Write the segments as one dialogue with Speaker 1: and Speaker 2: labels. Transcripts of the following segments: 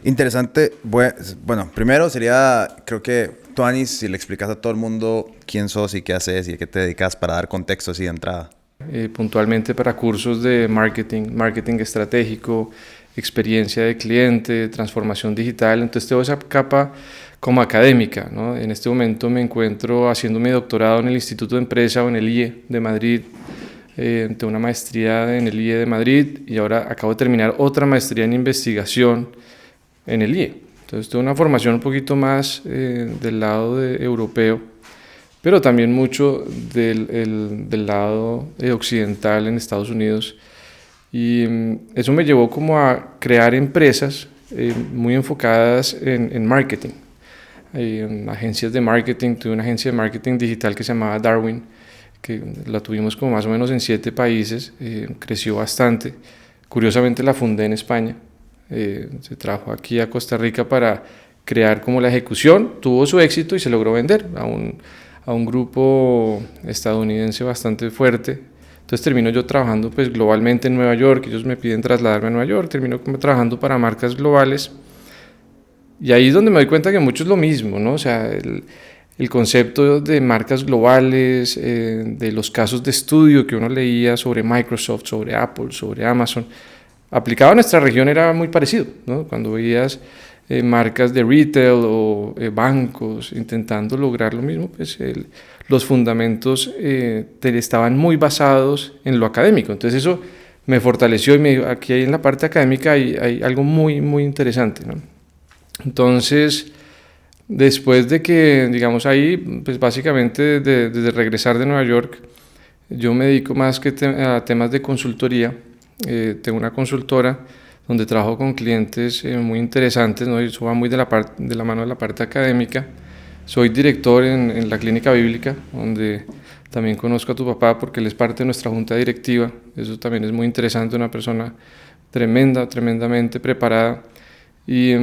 Speaker 1: Interesante. Bueno, primero sería, creo que tú, Anis, si le explicas a todo el mundo quién sos y qué haces y a qué te dedicas para dar contexto así de entrada.
Speaker 2: Puntualmente para cursos de marketing, marketing estratégico, experiencia de cliente, transformación digital. Entonces tengo esa capa como académica, ¿no? En este momento me encuentro haciendo mi doctorado en el Instituto de Empresa o en el IE de Madrid. Tengo una maestría en el IE de Madrid y ahora acabo de terminar otra maestría en investigación en el IE. Entonces tengo una formación un poquito más del lado europeo, pero también mucho del lado occidental en Estados Unidos. Y eso me llevó como a crear empresas muy enfocadas en marketing. En agencias de marketing, tuve una agencia de marketing digital que se llamaba Darwin, que la tuvimos como más o menos en 7 países, creció bastante. Curiosamente la fundé en España, se trajo aquí a Costa Rica para crear como la ejecución, tuvo su éxito y se logró vender a un grupo estadounidense bastante fuerte. Entonces termino yo trabajando pues globalmente en Nueva York, ellos me piden trasladarme a Nueva York, termino como trabajando para marcas globales y ahí es donde me doy cuenta que mucho es lo mismo, ¿no? O sea, el concepto de marcas globales, de los casos de estudio que uno leía sobre Microsoft, sobre Apple, sobre Amazon, aplicado a nuestra región era muy parecido, ¿no? Cuando veías marcas de retail o bancos intentando lograr lo mismo, pues los fundamentos estaban muy basados en lo académico. Entonces eso me fortaleció y me dijo, aquí en la parte académica hay algo muy, muy interesante, ¿no? Entonces, después de que, digamos, ahí, pues básicamente desde regresar de Nueva York, yo me dedico más que a temas de consultoría. Tengo una consultora donde trabajo con clientes muy interesantes, ¿no? Y eso va muy de la mano de la parte académica. Soy director en la clínica bíblica, donde también conozco a tu papá porque él es parte de nuestra junta directiva. Eso también es muy interesante, una persona tremendamente preparada. Y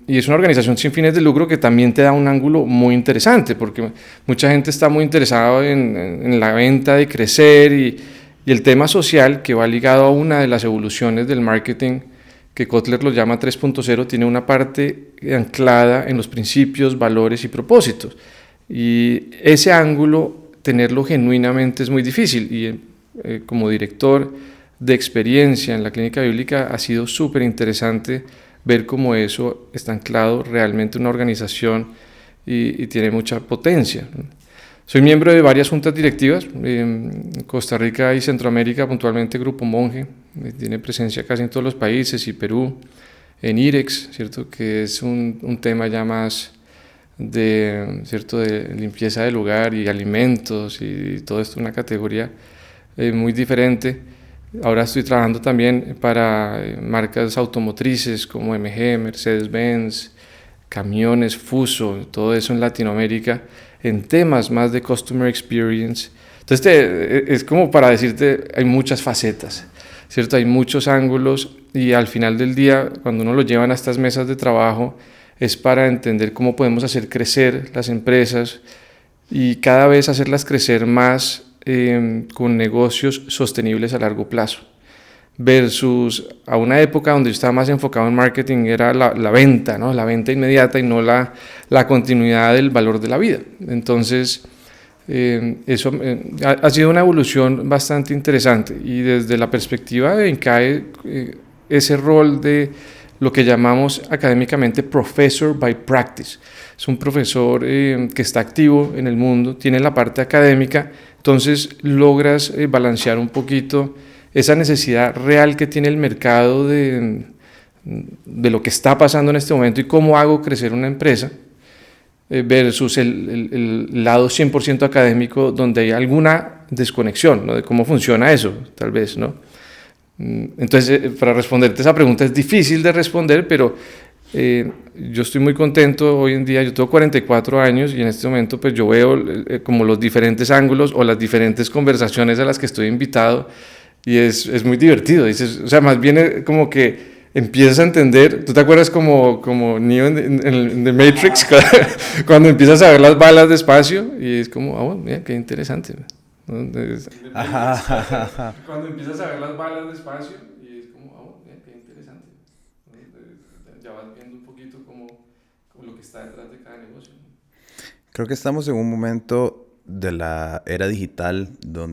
Speaker 2: es una organización sin fines de lucro que también te da un ángulo muy interesante, porque mucha gente está muy interesada en la venta, de crecer y el tema social que va ligado a una de las evoluciones del marketing que Kotler lo llama 3.0, tiene una parte anclada en los principios, valores y propósitos. Y ese ángulo, tenerlo genuinamente es muy difícil. Y como director de experiencia en la clínica bíblica ha sido súper interesante ver cómo eso está anclado realmente en una organización y tiene mucha potencia. Soy miembro de varias juntas directivas, en Costa Rica y Centroamérica, puntualmente Grupo Monge, tiene presencia casi en todos los países, y Perú, en IREX, ¿cierto? Que es un tema ya más ¿cierto? De limpieza del lugar y alimentos y todo esto, una categoría muy diferente. Ahora estoy trabajando también para marcas automotrices como MG, Mercedes-Benz, camiones, Fuso, todo eso en Latinoamérica, en temas más de Customer Experience. Entonces es como para decirte, hay muchas facetas, ¿cierto? Hay muchos ángulos y al final del día, cuando uno lo llevan a estas mesas de trabajo, es para entender cómo podemos hacer crecer las empresas y cada vez hacerlas crecer más con negocios sostenibles a largo plazo, versus a una época donde yo estaba más enfocado en marketing, era la venta, ¿no? La venta inmediata y no la continuidad del valor de la vida. Entonces, eso ha sido una evolución bastante interesante y desde la perspectiva de CAE, ese rol de lo que llamamos académicamente professor by practice. Es un profesor que está activo en el mundo, tiene la parte académica, entonces logras balancear un poquito esa necesidad real que tiene el mercado de lo que está pasando en este momento y cómo hago crecer una empresa, versus el lado 100% académico donde hay alguna desconexión, ¿no? De cómo funciona eso, tal vez, ¿no? Entonces, para responderte esa pregunta es difícil de responder, pero yo estoy muy contento hoy en día. Yo tengo 44 años y en este momento pues yo veo como los diferentes ángulos o las diferentes conversaciones a las que estoy invitado y es muy divertido. Dices, o sea, más bien como que empiezas a entender. ¿Tú te acuerdas como Neo en The Matrix? Cuando empiezas a ver las balas despacio y es como, bueno, mira, qué interesante, ¿no? Cuando empiezas a ver las balas despacio y es como, mira, qué interesante. ya vas viendo un poquito como lo que está detrás de cada negocio.
Speaker 1: Creo que estamos en un momento de la era digital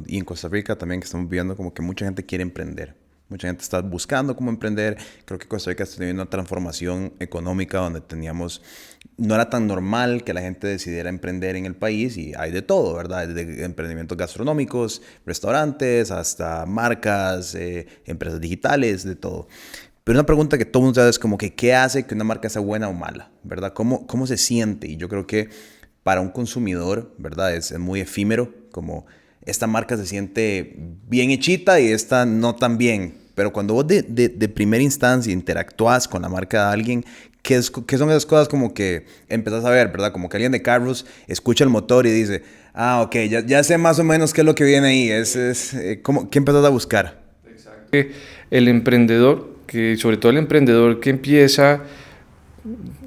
Speaker 1: y en Costa Rica también que estamos viendo como que mucha gente quiere emprender. Mucha gente está buscando cómo emprender. Creo que Costa Rica está teniendo una transformación económica donde no era tan normal que la gente decidiera emprender en el país y hay de todo, ¿verdad? Desde emprendimientos gastronómicos, restaurantes, hasta marcas, empresas digitales, de todo. Pero una pregunta que todo el mundo sabe es como que ¿qué hace que una marca sea buena o mala? ¿Verdad? ¿Cómo se siente? Y yo creo que para un consumidor, ¿verdad? Es muy efímero, como esta marca se siente bien hechita y esta no tan bien. Pero cuando vos de primera instancia interactúas con la marca de alguien, ¿qué son esas cosas como que empezás a ver, ¿verdad? Como que alguien de carros escucha el motor y dice, ok, ya sé más o menos qué es lo que viene ahí. ¿Qué empezás a buscar?
Speaker 2: Exacto. El emprendedor, sobre todo el emprendedor que empieza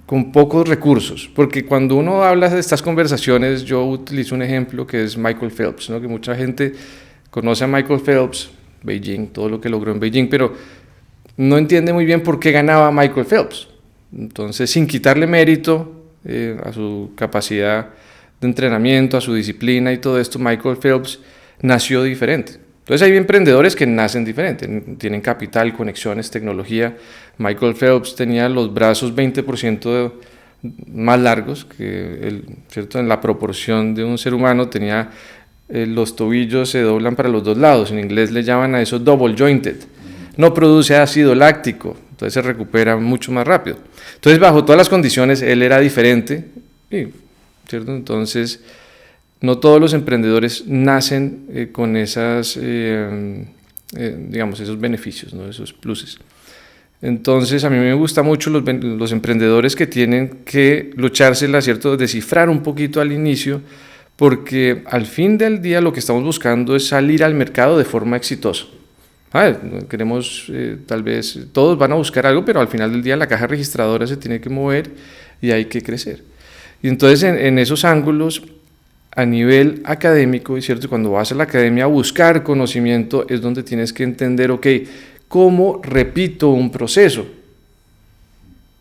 Speaker 2: con pocos recursos, porque cuando uno habla de estas conversaciones, yo utilizo un ejemplo que es Michael Phelps, ¿no? Que mucha gente conoce a Michael Phelps, Beijing, todo lo que logró en Beijing, pero no entiende muy bien por qué ganaba Michael Phelps. Entonces, sin quitarle mérito a su capacidad de entrenamiento, a su disciplina y todo esto, Michael Phelps nació diferente. Entonces hay emprendedores que nacen diferentes, tienen capital, conexiones, tecnología. Michael Phelps tenía los brazos 20% más largos que ¿cierto? En la proporción de un ser humano, tenía los tobillos se doblan para los dos lados, en inglés le llaman a eso double jointed. No produce ácido láctico, entonces se recupera mucho más rápido. Entonces bajo todas las condiciones él era diferente, ¿cierto? Entonces no todos los emprendedores nacen con digamos, esos beneficios, ¿no? Esos pluses. Entonces a mí me gusta mucho los emprendedores que tienen que luchársela, ¿cierto? Descifrar un poquito al inicio, porque al fin del día lo que estamos buscando es salir al mercado de forma exitosa. Queremos, tal vez, todos van a buscar algo, pero al final del día la caja registradora se tiene que mover y hay que crecer. Y entonces en esos ángulos, a nivel académico, es cierto, cuando vas a la academia a buscar conocimiento, es donde tienes que entender, ¿cómo repito un proceso?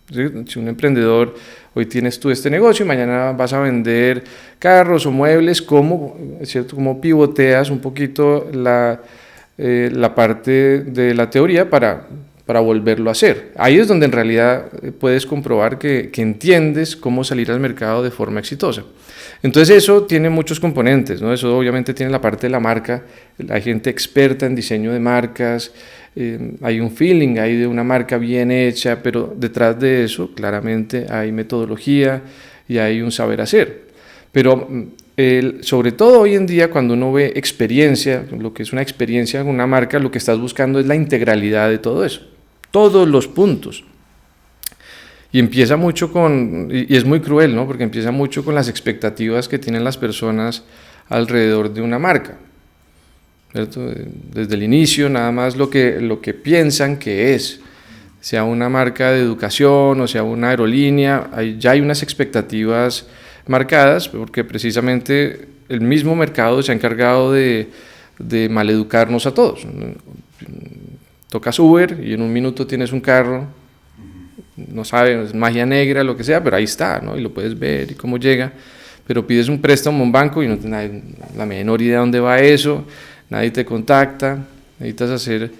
Speaker 2: Si un emprendedor, hoy tienes tú este negocio y mañana vas a vender carros o muebles, ¿cómo pivoteas un poquito la parte de la teoría para volverlo a hacer? Ahí es donde en realidad puedes comprobar que entiendes cómo salir al mercado de forma exitosa. Entonces eso tiene muchos componentes, ¿no? Eso obviamente tiene la parte de la marca, hay gente experta en diseño de marcas, hay un feeling ahí de una marca bien hecha, pero detrás de eso claramente hay metodología y hay un saber hacer. Pero sobre todo hoy en día cuando uno ve experiencia, lo que es una experiencia con una marca, lo que estás buscando es la integralidad de todo eso, todos los puntos. Y empieza mucho y es muy cruel, ¿no? Porque empieza mucho con las expectativas que tienen las personas alrededor de una marca, ¿cierto? Desde el inicio, nada más lo que piensan que es, sea una marca de educación o sea una aerolínea, ya hay unas expectativas marcadas, porque precisamente el mismo mercado se ha encargado de maleducarnos a todos. Tocas Uber y en un minuto tienes un carro, no sabes, es magia negra, lo que sea, pero ahí está, ¿no? Y lo puedes ver y cómo llega, pero pides un préstamo a un banco y no tienes la menor idea de dónde va eso, nadie te contacta, necesitas hacer,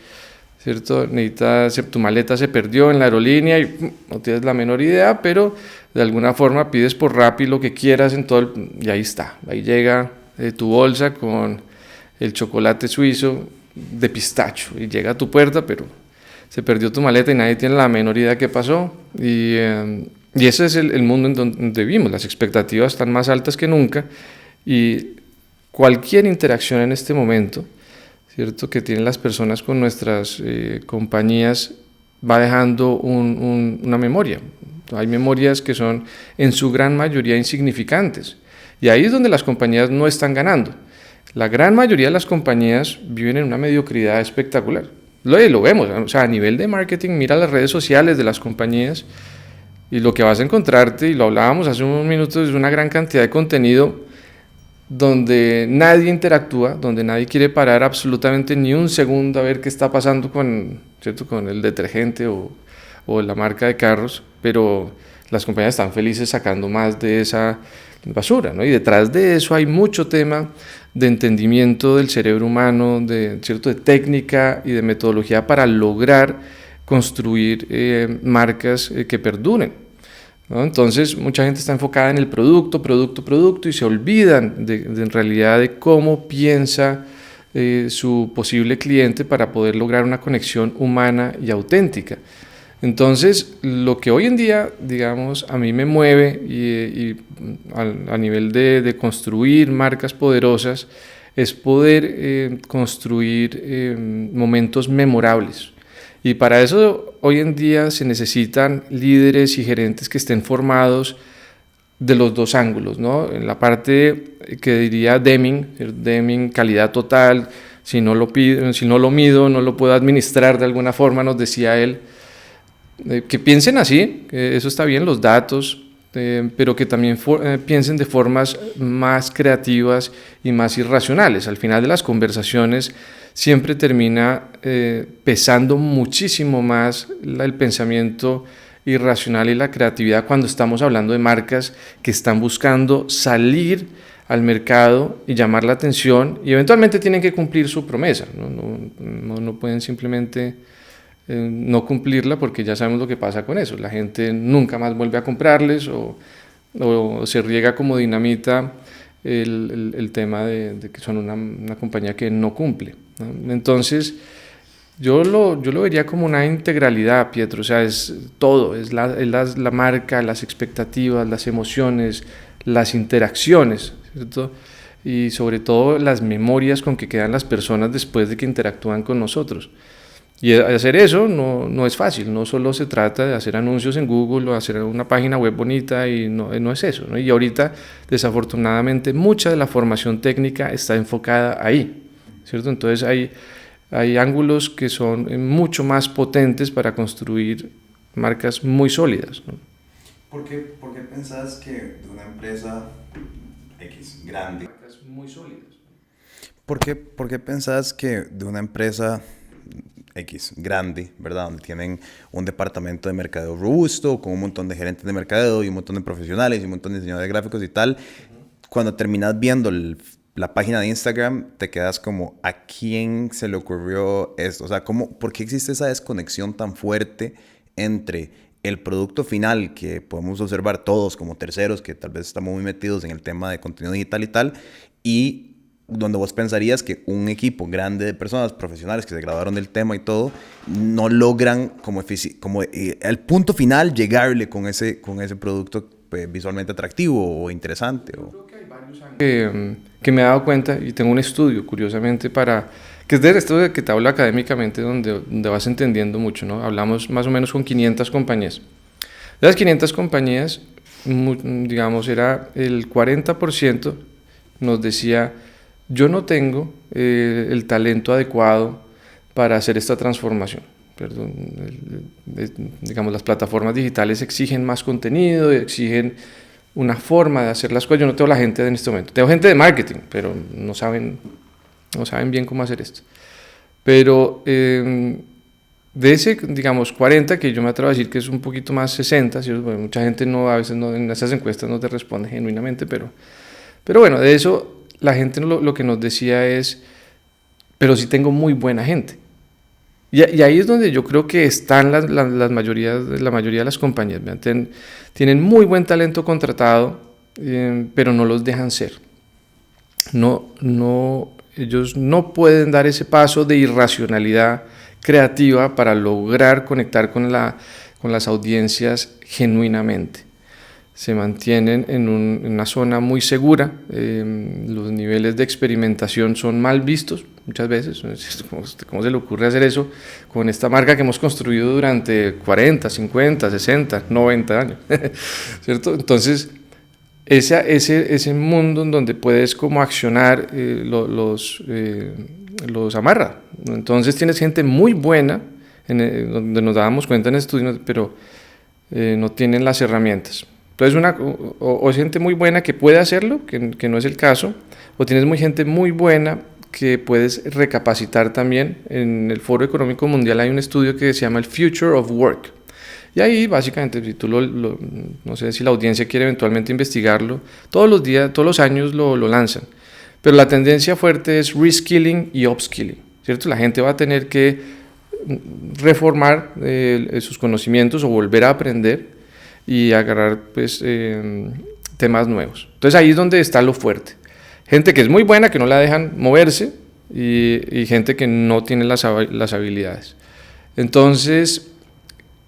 Speaker 2: ¿cierto? Tu maleta se perdió en la aerolínea y no tienes la menor idea, pero de alguna forma pides por Rappi lo que quieras y ahí está, ahí llega tu bolsa con el chocolate suizo de pistacho y llega a tu puerta, pero se perdió tu maleta y nadie tiene la menor idea qué pasó. Y ese es el mundo en donde vivimos. Las expectativas están más altas que nunca y cualquier interacción en este momento, ¿cierto?, que tienen las personas con nuestras compañías va dejando una memoria. Hay memorias que son en su gran mayoría insignificantes y ahí es donde las compañías no están ganando. La gran mayoría de las compañías viven en una mediocridad espectacular. Lo vemos, o sea, a nivel de marketing, mira las redes sociales de las compañías y lo que vas a encontrarte, y lo hablábamos hace unos minutos, es una gran cantidad de contenido donde nadie interactúa, donde nadie quiere parar absolutamente ni un segundo a ver qué está pasando ¿cierto?, con el detergente o la marca de carros, pero las compañías están felices sacando más de esa basura, ¿no? Y detrás de eso hay mucho tema de entendimiento del cerebro humano, ¿cierto? De técnica y de metodología para lograr construir marcas que perduren, ¿no? Entonces mucha gente está enfocada en el producto y se olvidan en realidad de cómo piensa su posible cliente para poder lograr una conexión humana y auténtica. Entonces, lo que hoy en día, digamos, a mí me mueve a nivel de construir marcas poderosas es poder construir momentos memorables. Y para eso hoy en día se necesitan líderes y gerentes que estén formados de los dos ángulos, ¿no? En la parte que diría Deming, calidad total, si no lo mido, no lo puedo administrar de alguna forma, nos decía él. Que piensen así, que eso está bien, los datos, pero que también piensen de formas más creativas y más irracionales. Al final de las conversaciones siempre termina pesando muchísimo más el pensamiento irracional y la creatividad cuando estamos hablando de marcas que están buscando salir al mercado y llamar la atención y eventualmente tienen que cumplir su promesa, no pueden simplemente no cumplirla, porque ya sabemos lo que pasa con eso. La gente nunca más vuelve a comprarles o se riega como dinamita el tema de que son una compañía que no cumple, ¿no? Entonces, yo lo vería como una integralidad, Pietro. O sea, es todo, es la marca, las expectativas, las emociones, las interacciones, ¿cierto? Y sobre todo las memorias con que quedan las personas después de que interactúan con nosotros. Y hacer eso no es fácil, no solo se trata de hacer anuncios en Google o hacer una página web bonita, y no es eso, ¿no? Y ahorita, desafortunadamente, mucha de la formación técnica está enfocada ahí, ¿cierto? Entonces hay ángulos que son mucho más potentes para construir marcas muy sólidas, ¿no?
Speaker 1: ¿Por qué pensás que de una empresa X grande...
Speaker 2: Marcas muy sólidas.
Speaker 1: ¿Por qué pensás que de una empresa X grande, ¿verdad? Donde tienen un departamento de mercadeo robusto, con un montón de gerentes de mercadeo y un montón de profesionales y un montón de diseñadores gráficos y tal, cuando terminas viendo la página de Instagram, te quedas como, ¿a quién se le ocurrió esto? O sea, ¿por qué existe esa desconexión tan fuerte entre el producto final que podemos observar todos como terceros, que tal vez estamos muy metidos en el tema de contenido digital y tal, y donde vos pensarías que un equipo grande de personas profesionales que se graduaron del tema y todo, no logran como al punto final llegarle con ese producto visualmente atractivo o interesante?
Speaker 2: Yo creo que hay varios ángulos que me he dado cuenta, y tengo un estudio, curiosamente, que es de esto de que te hablo académicamente, donde vas entendiendo mucho, ¿no? Hablamos más o menos con 500 compañías. De las 500 compañías, digamos, era el 40% nos decía: yo no tengo el talento adecuado para hacer esta transformación. Digamos, las plataformas digitales exigen más contenido, exigen una forma de hacer las cosas. Yo no tengo la gente en este momento. Tengo gente de marketing, pero no saben bien cómo hacer esto. Pero de ese, digamos, 40, que yo me atrevo a decir que es un poquito más 60, ¿sí? Bueno, mucha gente a veces en esas encuestas no te responde genuinamente, pero bueno, de eso la gente lo que nos decía es: pero sí tengo muy buena gente. Y ahí es donde yo creo que están la mayoría de las compañías. Tienen muy buen talento contratado, pero no los dejan ser. Ellos no pueden dar ese paso de irracionalidad creativa para lograr conectar con las audiencias genuinamente. Se mantienen en una zona muy segura, los niveles de experimentación son mal vistos muchas veces. ¿Cómo se le ocurre hacer eso con esta marca que hemos construido durante 40, 50, 60, 90 años? ¿Cierto? Entonces, ese mundo en donde puedes como accionar los amarra. Entonces tienes gente muy buena, donde nos dábamos cuenta en estudios, pero no tienen las herramientas. Entonces, o es gente muy buena que puede hacerlo, que no es el caso, o tienes gente muy buena que puedes recapacitar también. En el Foro Económico Mundial hay un estudio que se llama el Future of Work, Y ahí básicamente, si tú no sé si la audiencia quiere eventualmente investigarlo, todos los días, todos los años lo lanzan. Pero la tendencia fuerte es reskilling y upskilling, ¿cierto? La gente va a tener que reformar sus conocimientos o volver a aprender y agarrar pues, temas nuevos. Entonces ahí es donde está lo fuerte. Gente que es muy buena, que no la dejan moverse, y gente que no tiene las habilidades. Entonces,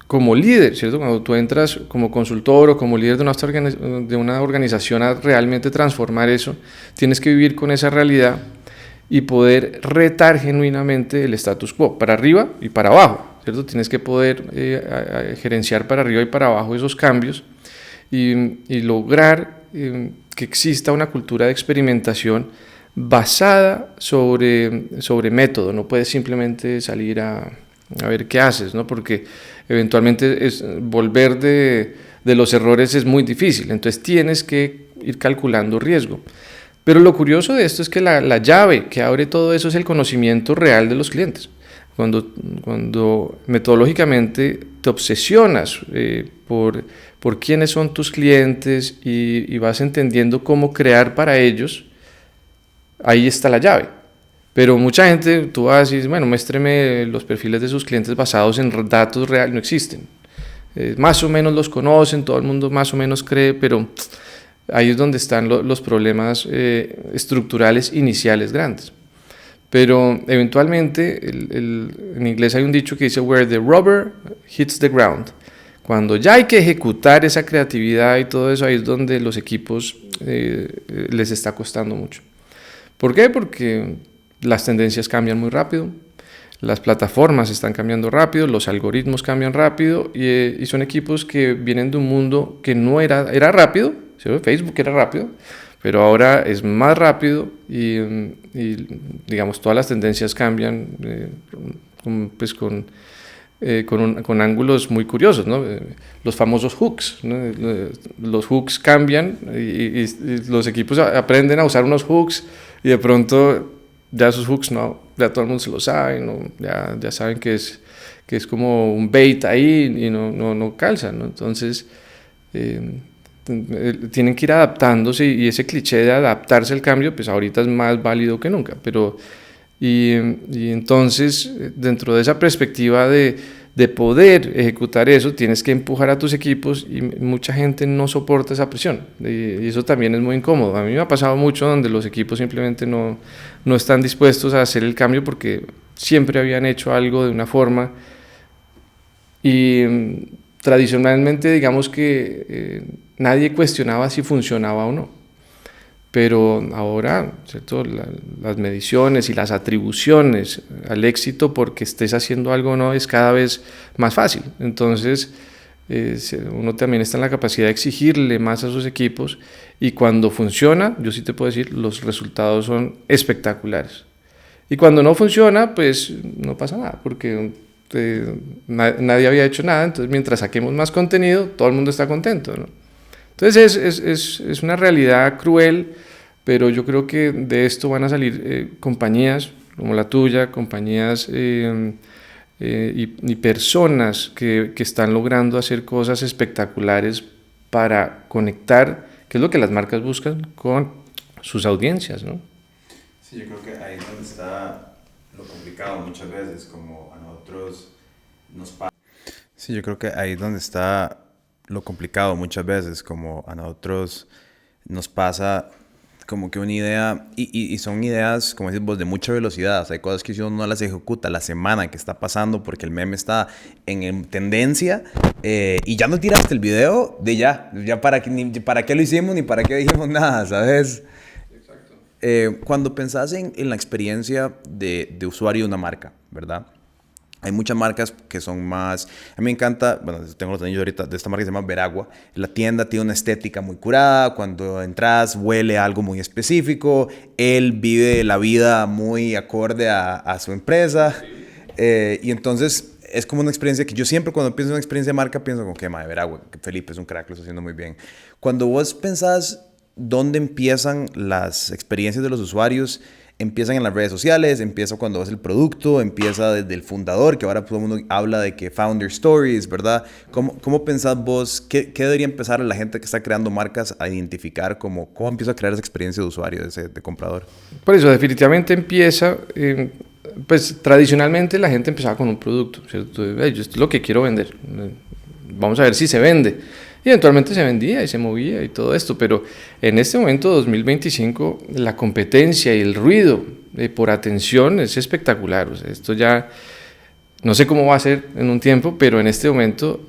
Speaker 2: como líder, ¿cierto? Cuando tú entras como consultor o como líder de una organización a realmente transformar eso, tienes que vivir con esa realidad y poder retar genuinamente el status quo, para arriba y para abajo, ¿cierto? Tienes que poder gerenciar para arriba y para abajo esos cambios y lograr que exista una cultura de experimentación basada sobre método. No puedes simplemente salir a ver qué haces, ¿no? Porque eventualmente volver de los errores es muy difícil, entonces tienes que ir calculando riesgo. Pero lo curioso de esto es que la llave que abre todo eso es el conocimiento real de los clientes. Cuando metodológicamente te obsesionas por quiénes son tus clientes y vas entendiendo cómo crear para ellos, ahí está la llave. Pero mucha gente, tú vas y dices, bueno, muéstreme los perfiles de sus clientes basados en datos reales, no existen. Más o menos los conocen, todo el mundo más o menos cree, pero ahí es donde están los problemas estructurales iniciales grandes. Pero eventualmente, en inglés hay un dicho que dice, where the rubber hits the ground. Cuando ya hay que ejecutar esa creatividad y todo eso, ahí es donde los equipos les está costando mucho. ¿Por qué? Porque las tendencias cambian muy rápido, las plataformas están cambiando rápido, los algoritmos cambian rápido y son equipos que vienen de un mundo que no era rápido, ¿sí? Facebook era rápido, pero ahora es más rápido y digamos todas las tendencias cambian pues con ángulos muy curiosos, ¿no? Los famosos hooks, ¿no? Los hooks cambian y los equipos aprenden a usar unos hooks y de pronto ya esos hooks no, ya todo el mundo se lo sabe, ¿no? ya saben que es como un bait ahí y no calzan, ¿no? Entonces tienen que ir adaptándose y ese cliché de adaptarse al cambio pues ahorita es más válido que nunca, pero y entonces dentro de esa perspectiva de poder ejecutar eso, tienes que empujar a tus equipos y mucha gente no soporta esa presión y eso también es muy incómodo. A mí me ha pasado mucho donde los equipos simplemente no están dispuestos a hacer el cambio porque siempre habían hecho algo de una forma y tradicionalmente digamos que nadie cuestionaba si funcionaba o no. Pero ahora, ¿cierto? Las mediciones y las atribuciones al éxito porque estés haciendo algo o no es cada vez más fácil. Entonces, uno también está en la capacidad de exigirle más a sus equipos y cuando funciona, yo sí te puedo decir, los resultados son espectaculares. Y cuando no funciona, pues no pasa nada porque nadie había hecho nada, entonces mientras saquemos más contenido, todo el mundo está contento, ¿no? Entonces es una realidad cruel, pero yo creo que de esto van a salir compañías como la tuya, compañías y personas que están logrando hacer cosas espectaculares para conectar, que es lo que las marcas buscan, con sus audiencias, ¿no?
Speaker 1: Sí, yo creo que ahí es donde está lo complicado muchas veces, como a nosotros nos pasa. Sí, yo creo que ahí es donde está lo complicado muchas veces, como a nosotros nos pasa como que una idea, y son ideas, como decís vos, de mucha velocidad. O sea, hay cosas que si uno no las ejecuta la semana que está pasando porque el meme está en tendencia y ya no tiraste el video, de ya para qué lo hicimos ni para qué dijimos nada, ¿sabes? Exacto. Cuando pensás en la experiencia de usuario de una marca, ¿verdad? Hay muchas marcas que son más... A mí me encanta... Bueno, tengo los anillos ahorita de esta marca que se llama Veragua. La tienda tiene una estética muy curada. Cuando entras huele a algo muy específico. Él vive la vida muy acorde a su empresa. Y entonces es como una experiencia que yo siempre cuando pienso en una experiencia de marca pienso como que madre Veragua, que Felipe es un crack, lo está haciendo muy bien. Cuando vos pensás dónde empiezan las experiencias de los usuarios, empiezan en las redes sociales, empieza cuando ves el producto, empieza desde el fundador, que ahora todo el mundo habla de que founder stories, ¿verdad? ¿Cómo pensás vos, qué debería empezar la gente que está creando marcas a identificar cómo empieza a crear esa experiencia de usuario, de comprador?
Speaker 2: Por eso definitivamente empieza, pues tradicionalmente la gente empezaba con un producto, ¿cierto? Yo esto es lo que quiero vender, vamos a ver si se vende. Y eventualmente se vendía y se movía y todo esto, pero en este momento, 2025, la competencia y el ruido por atención es espectacular. O sea, esto ya, no sé cómo va a ser en un tiempo, pero en este momento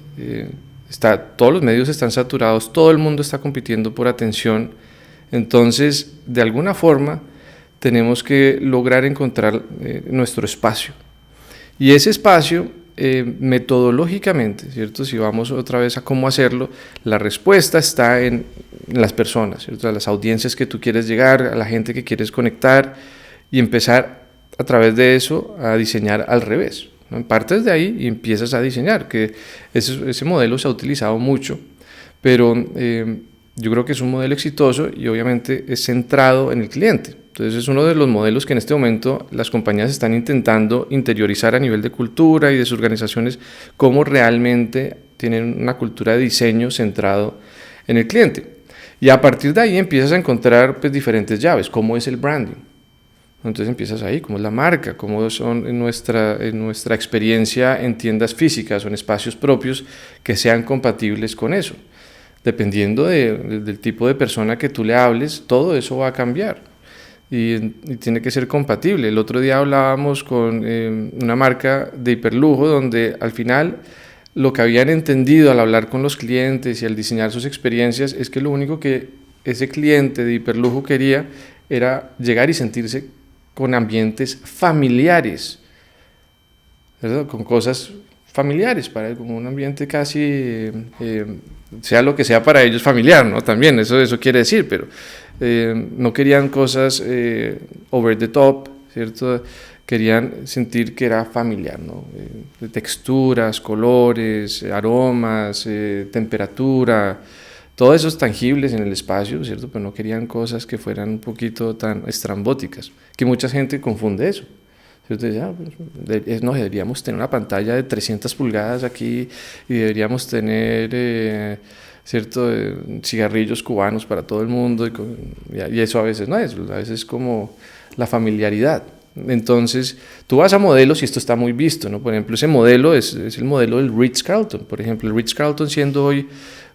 Speaker 2: todos los medios están saturados, todo el mundo está compitiendo por atención. Entonces, de alguna forma, tenemos que lograr encontrar nuestro espacio. Y ese espacio, metodológicamente, ¿cierto? Si vamos otra vez a cómo hacerlo, la respuesta está en las personas, ¿cierto? A las audiencias que tú quieres llegar, a la gente que quieres conectar y empezar a través de eso a diseñar al revés, ¿no? Partes de ahí y empiezas a diseñar, que ese modelo se ha utilizado mucho, pero yo creo que es un modelo exitoso y obviamente es centrado en el cliente. Entonces es uno de los modelos que en este momento las compañías están intentando interiorizar a nivel de cultura y de sus organizaciones, cómo realmente tienen una cultura de diseño centrado en el cliente. Y a partir de ahí empiezas a encontrar pues, diferentes llaves, cómo es el branding. Entonces empiezas ahí, cómo es la marca, cómo son en nuestra experiencia en tiendas físicas o en espacios propios que sean compatibles con eso. Dependiendo del tipo de persona que tú le hables, todo eso va a cambiar. Y tiene que ser compatible. El otro día hablábamos con una marca de hiperlujo donde al final lo que habían entendido al hablar con los clientes y al diseñar sus experiencias es que lo único que ese cliente de hiperlujo quería era llegar y sentirse con ambientes familiares, ¿verdad? Con cosas familiares, para él, como un ambiente casi, sea lo que sea para ellos familiar, ¿no? También, eso quiere decir, pero no querían cosas over the top, ¿cierto? Querían sentir que era familiar, ¿no? De texturas, colores, aromas, temperatura, todos esos tangibles en el espacio, ¿cierto? Pero no querían cosas que fueran un poquito tan estrambóticas, que mucha gente confunde eso. Entonces, no, deberíamos tener una pantalla de 300 pulgadas aquí y deberíamos tener cigarrillos cubanos para todo el mundo y eso a veces no es, a veces es como la familiaridad. Entonces, tú vas a modelos y esto está muy visto, ¿no? Por ejemplo, ese modelo es el modelo del Ritz-Carlton. Por ejemplo, el Ritz-Carlton siendo hoy,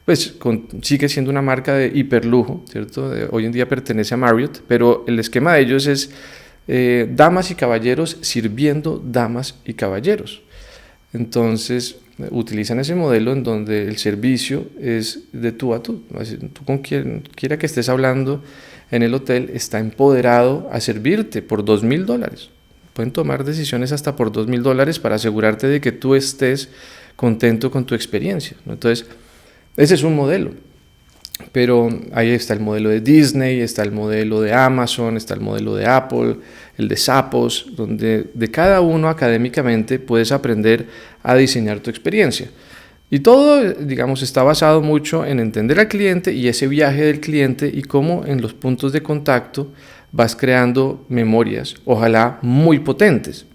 Speaker 2: pues sigue siendo una marca de hiperlujo, ¿cierto? Hoy en día pertenece a Marriott, pero el esquema de ellos es damas y caballeros sirviendo damas y caballeros. Entonces utilizan ese modelo en donde el servicio es de tú a tú. Tú con quien quiera que estés hablando en el hotel está empoderado a servirte por $2,000. Pueden tomar decisiones hasta por $2,000 para asegurarte de que tú estés contento con tu experiencia, ¿no? Entonces ese es un modelo. Pero ahí está el modelo de Disney, está el modelo de Amazon, está el modelo de Apple, el de Zappos, donde de cada uno académicamente puedes aprender a diseñar tu experiencia. Y todo, digamos, está basado mucho en entender al cliente y ese viaje del cliente y cómo en los puntos de contacto vas creando memorias, ojalá muy potentes,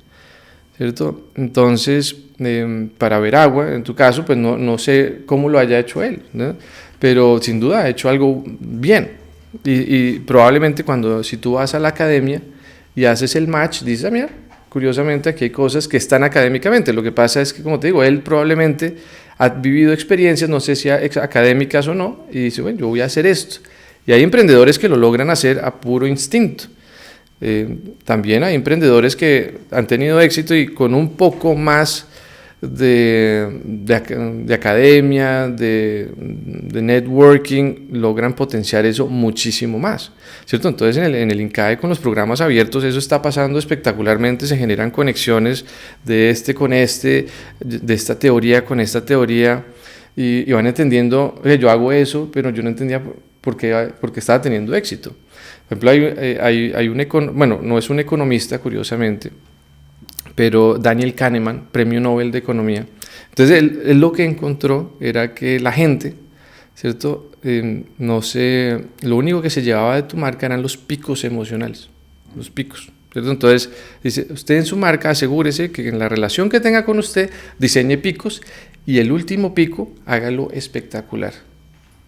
Speaker 2: ¿cierto? Entonces, para Veragua, en tu caso, pues no sé cómo lo haya hecho él, ¿no? Pero sin duda ha hecho algo bien. Y probablemente si tú vas a la academia y haces el match, dices, mira, curiosamente aquí hay cosas que están académicamente. Lo que pasa es que, como te digo, él probablemente ha vivido experiencias, no sé si académicas o no, y dice, bueno, yo voy a hacer esto. Y hay emprendedores que lo logran hacer a puro instinto. También hay emprendedores que han tenido éxito y con un poco más de academia, de networking, logran potenciar eso muchísimo más, ¿cierto? Entonces en el INCAE con los programas abiertos eso está pasando espectacularmente, se generan conexiones de de esta teoría con esta teoría y van entendiendo, oye, yo hago eso, pero yo no entendía por qué estaba teniendo éxito. Por ejemplo, bueno, no es un economista, curiosamente, pero Daniel Kahneman, premio Nobel de Economía. Entonces, él lo que encontró era que la gente, ¿cierto? Lo único que se llevaba de tu marca eran los picos emocionales. los picos, ¿cierto? Entonces, dice, usted en su marca asegúrese que en la relación que tenga con usted diseñe picos y el último pico hágalo espectacular.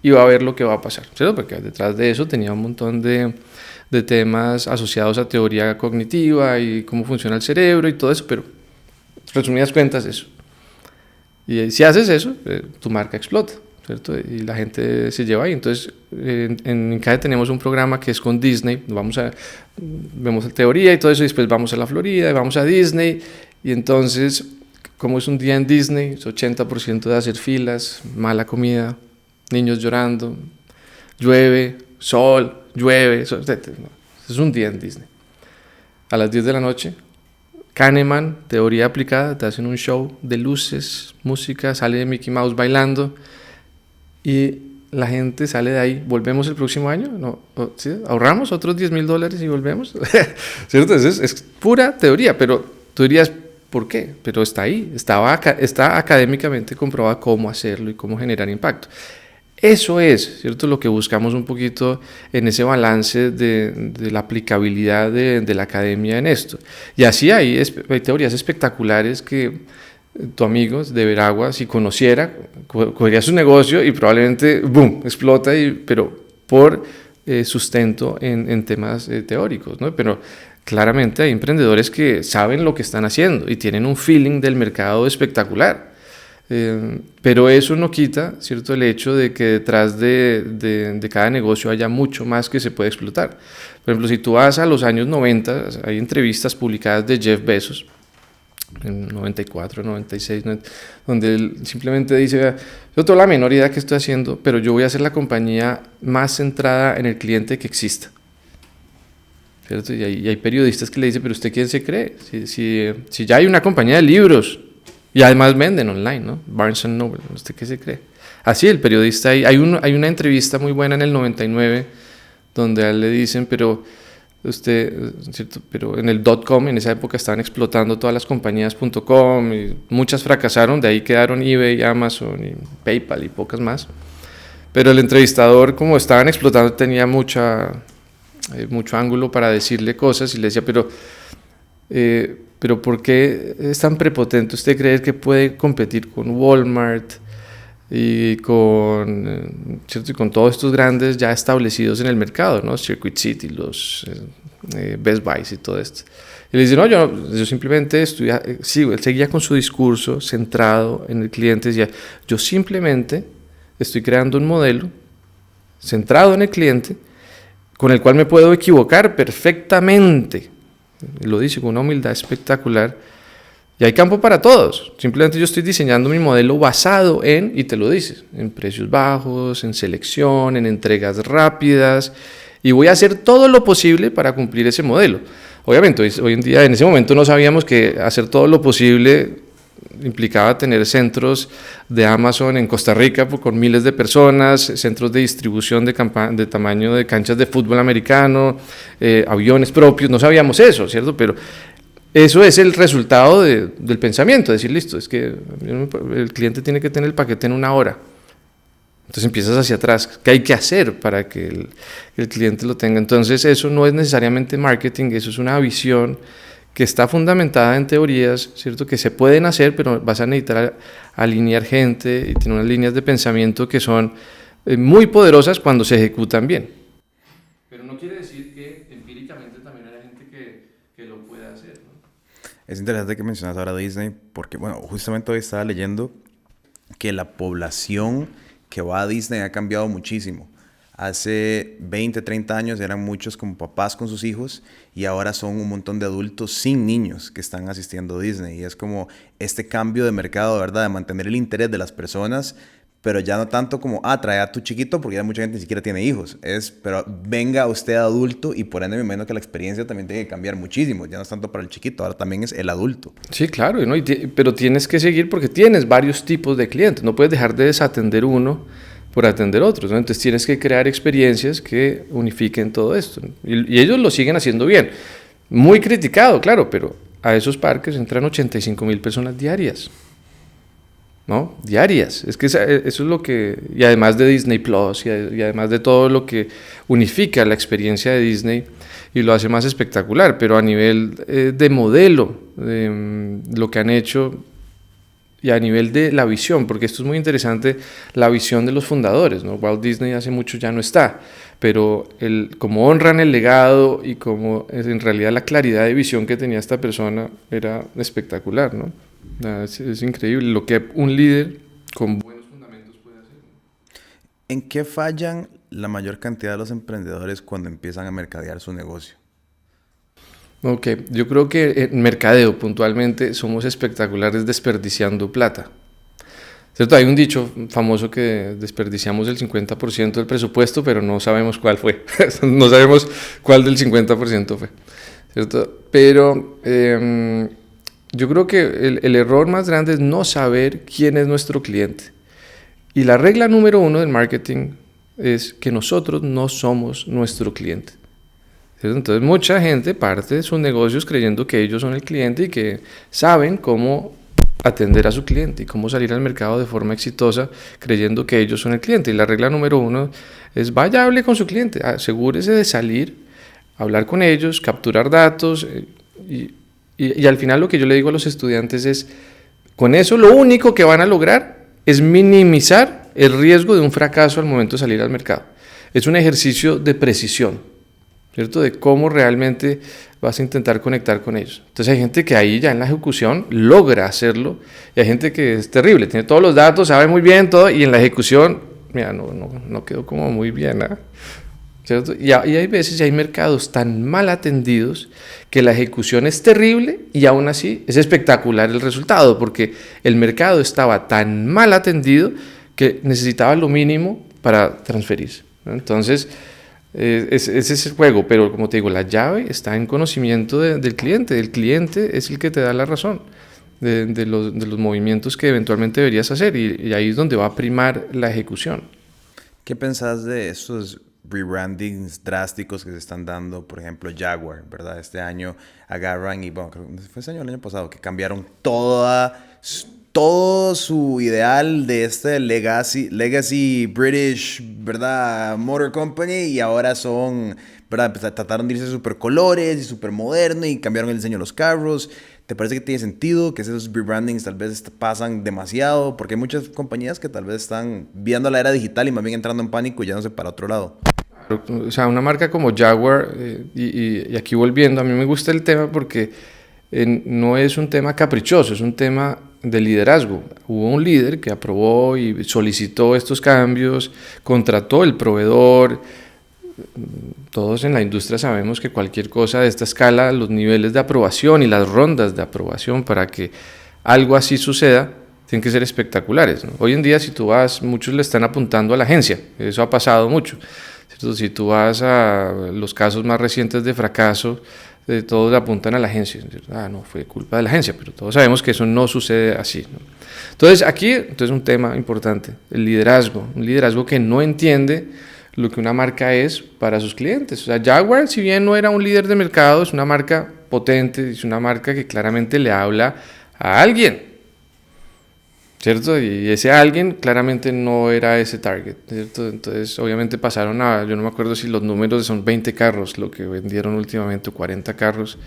Speaker 2: Y va a ver lo que va a pasar, ¿cierto? Porque detrás de eso tenía un montón de temas asociados a teoría cognitiva y cómo funciona el cerebro y todo eso, pero resumidas cuentas eso. Y si haces eso, tu marca explota, ¿cierto? Y la gente se lleva ahí. Entonces, en Incae tenemos un programa que es con Disney. Vemos la teoría y todo eso, y después vamos a la Florida y vamos a Disney. Y entonces, como es un día en Disney, es 80% de hacer filas, mala comida, niños llorando, llueve, sol, llueve. Es un día en Disney. A las 10 de la noche, Kahneman, teoría aplicada, te hacen un show de luces, música, sale Mickey Mouse bailando y la gente sale de ahí. ¿Volvemos el próximo año? No, ¿sí? ¿Ahorramos otros $10,000 y volvemos? ¿Cierto? Es pura teoría, pero tú dirías, ¿por qué? Pero está ahí, está académicamente comprobado cómo hacerlo y cómo generar impacto. Eso es, ¿cierto?, lo que buscamos un poquito en ese balance de la aplicabilidad de la academia en esto. Y así hay teorías espectaculares que tu amigo de Veragua, si conociera, cogería su negocio y probablemente, ¡boom!, explota, pero por sustento en temas teóricos, ¿no? Pero claramente hay emprendedores que saben lo que están haciendo y tienen un feeling del mercado espectacular. Pero eso no quita, ¿cierto?, el hecho de que detrás de cada negocio haya mucho más que se puede explotar. Por ejemplo, si tú vas a los años 90, hay entrevistas publicadas de Jeff Bezos, en 94, 96, donde él simplemente dice, yo no tengo la menor idea de qué estoy haciendo, pero yo voy a hacer la compañía más centrada en el cliente que exista. ¿Cierto? Y hay periodistas que le dicen, pero ¿usted quién se cree? Si ya hay una compañía de libros, y además venden online, ¿no? Barnes & Noble, ¿usted qué se cree? Así el periodista, hay una entrevista muy buena en el 99, donde a él le dicen, pero usted, ¿cierto?, pero en el .com, en esa época estaban explotando todas las compañías .com, y muchas fracasaron, de ahí quedaron eBay, Amazon, y PayPal y pocas más. Pero el entrevistador, como estaban explotando, tenía mucho ángulo para decirle cosas, y le decía, pero ¿por qué es tan prepotente usted creer que puede competir con Walmart y ¿cierto?, y con todos estos grandes ya establecidos en el mercado, ¿no? Circuit City, los Best Buy y todo esto? Y le dice, no, yo simplemente él seguía con su discurso centrado en el cliente, decía, yo simplemente estoy creando un modelo centrado en el cliente con el cual me puedo equivocar perfectamente. Lo dice con una humildad espectacular, y hay campo para todos. Simplemente yo estoy diseñando mi modelo basado y te lo dices, en precios bajos, en selección, en entregas rápidas, y voy a hacer todo lo posible para cumplir ese modelo. Obviamente hoy en día, en ese momento no sabíamos que hacer todo lo posible implicaba tener centros de Amazon en Costa Rica con miles de personas, centros de distribución de tamaño de canchas de fútbol americano, aviones propios, no sabíamos eso, ¿cierto? Pero eso es el resultado del pensamiento, decir, listo, es que el cliente tiene que tener el paquete en 1 hora. Entonces empiezas hacia atrás, ¿qué hay que hacer para que el cliente lo tenga? Entonces eso no es necesariamente marketing, eso es una visión que está fundamentada en teorías, ¿cierto?, que se pueden hacer, pero vas a necesitar alinear gente y tener unas líneas de pensamiento que son muy poderosas cuando se ejecutan bien. Pero no quiere decir que empíricamente también haya gente que lo pueda hacer, ¿no?
Speaker 1: Es interesante que mencionas ahora Disney, porque, bueno, justamente hoy estaba leyendo que la población que va a Disney ha cambiado muchísimo. Hace 20, 30 años eran muchos como papás con sus hijos, y ahora son un montón de adultos sin niños que están asistiendo a Disney. Y es como este cambio de mercado, ¿verdad?, de mantener el interés de las personas, pero ya no tanto como, trae a tu chiquito, porque ya mucha gente ni siquiera tiene hijos. Pero venga usted adulto, y por ende me imagino que la experiencia también tiene que cambiar muchísimo. Ya no es tanto para el chiquito, ahora también es el adulto.
Speaker 2: Sí, claro, ¿no? Pero tienes que seguir porque tienes varios tipos de clientes. No puedes dejar de desatender uno por atender otros, ¿no? Entonces tienes que crear experiencias que unifiquen todo esto, ¿no? Y ellos lo siguen haciendo bien. Muy criticado, claro, pero a esos parques entran 85,000 personas diarias, ¿no? Diarias. Es que eso es lo que... Y además de Disney Plus, y además de todo lo que unifica la experiencia de Disney, y lo hace más espectacular, pero a nivel de modelo, lo que han hecho y a nivel de la visión, porque esto es muy interesante, la visión de los fundadores, ¿no? Walt Disney hace mucho ya no está, pero como honran el legado y como en realidad la claridad de visión que tenía esta persona era espectacular, ¿no? Es increíble lo que un líder con buenos fundamentos puede hacer.
Speaker 1: ¿En qué fallan la mayor cantidad de los emprendedores cuando empiezan a mercadear su negocio?
Speaker 2: Ok, yo creo que en mercadeo puntualmente somos espectaculares desperdiciando plata. ¿Cierto? Hay un dicho famoso que desperdiciamos el 50% del presupuesto, pero no sabemos cuál fue. No sabemos cuál del 50% fue. ¿Cierto? Pero yo creo que el error más grande es no saber quién es nuestro cliente. Y la regla número 1 del marketing es que nosotros no somos nuestro cliente. ¿Cierto? Entonces mucha gente parte de sus negocios creyendo que ellos son el cliente y que saben cómo atender a su cliente y cómo salir al mercado de forma exitosa creyendo que ellos son el cliente. Y la regla número 1 es vaya, hable con su cliente, asegúrese de salir, hablar con ellos, capturar datos y al final lo que yo le digo a los estudiantes es, con eso lo único que van a lograr es minimizar el riesgo de un fracaso al momento de salir al mercado. Es un ejercicio de precisión, ¿cierto? De cómo realmente vas a intentar conectar con ellos. Entonces hay gente que ahí ya en la ejecución logra hacerlo y hay gente que es terrible, tiene todos los datos, sabe muy bien todo y en la ejecución, mira, no quedó como muy bien, ¿eh? ¿Cierto? Y hay veces y hay mercados tan mal atendidos que la ejecución es terrible y aún así es espectacular el resultado porque el mercado estaba tan mal atendido que necesitaba lo mínimo para transferirse, ¿no? Entonces, ese es el juego, pero como te digo, la llave está en conocimiento del cliente. El cliente es el que te da la razón de los movimientos que eventualmente deberías hacer y ahí es donde va a primar la ejecución.
Speaker 1: ¿Qué pensás de estos rebrandings drásticos que se están dando? Por ejemplo, Jaguar, ¿verdad? Este año agarran y, bueno, creo que fue este año o el año pasado, que cambiaron todo su ideal de este legacy British, ¿verdad? Motor Company y ahora son, ¿verdad? Pues trataron de irse súper colores y súper moderno y cambiaron el diseño de los carros. ¿Te parece que tiene sentido que esos rebrandings tal vez pasan demasiado? Porque hay muchas compañías que tal vez están viendo la era digital y más bien entrando en pánico y yéndose para otro lado.
Speaker 2: O sea, una marca como Jaguar, y aquí volviendo, a mí me gusta el tema porque no es un tema caprichoso, es un tema de liderazgo. Hubo un líder que aprobó y solicitó estos cambios, contrató el proveedor. Todos en la industria sabemos que cualquier cosa de esta escala, los niveles de aprobación y las rondas de aprobación para que algo así suceda, tienen que ser espectaculares, ¿no? Hoy en día, si tú vas, muchos le están apuntando a la agencia, eso ha pasado mucho, ¿cierto? Si tú vas a los casos más recientes de fracaso, todos le apuntan a la agencia, no fue culpa de la agencia, pero todos sabemos que eso no sucede así, ¿no? Entonces aquí es un tema importante, el liderazgo, un liderazgo que no entiende lo que una marca es para sus clientes. O sea, Jaguar, si bien no era un líder de mercado, es una marca potente, es una marca que claramente le habla a alguien, ¿cierto? Y ese alguien claramente no era ese target, ¿cierto? Entonces, obviamente pasaron yo no me acuerdo si los números son 20 carros, lo que vendieron últimamente, 40 carros,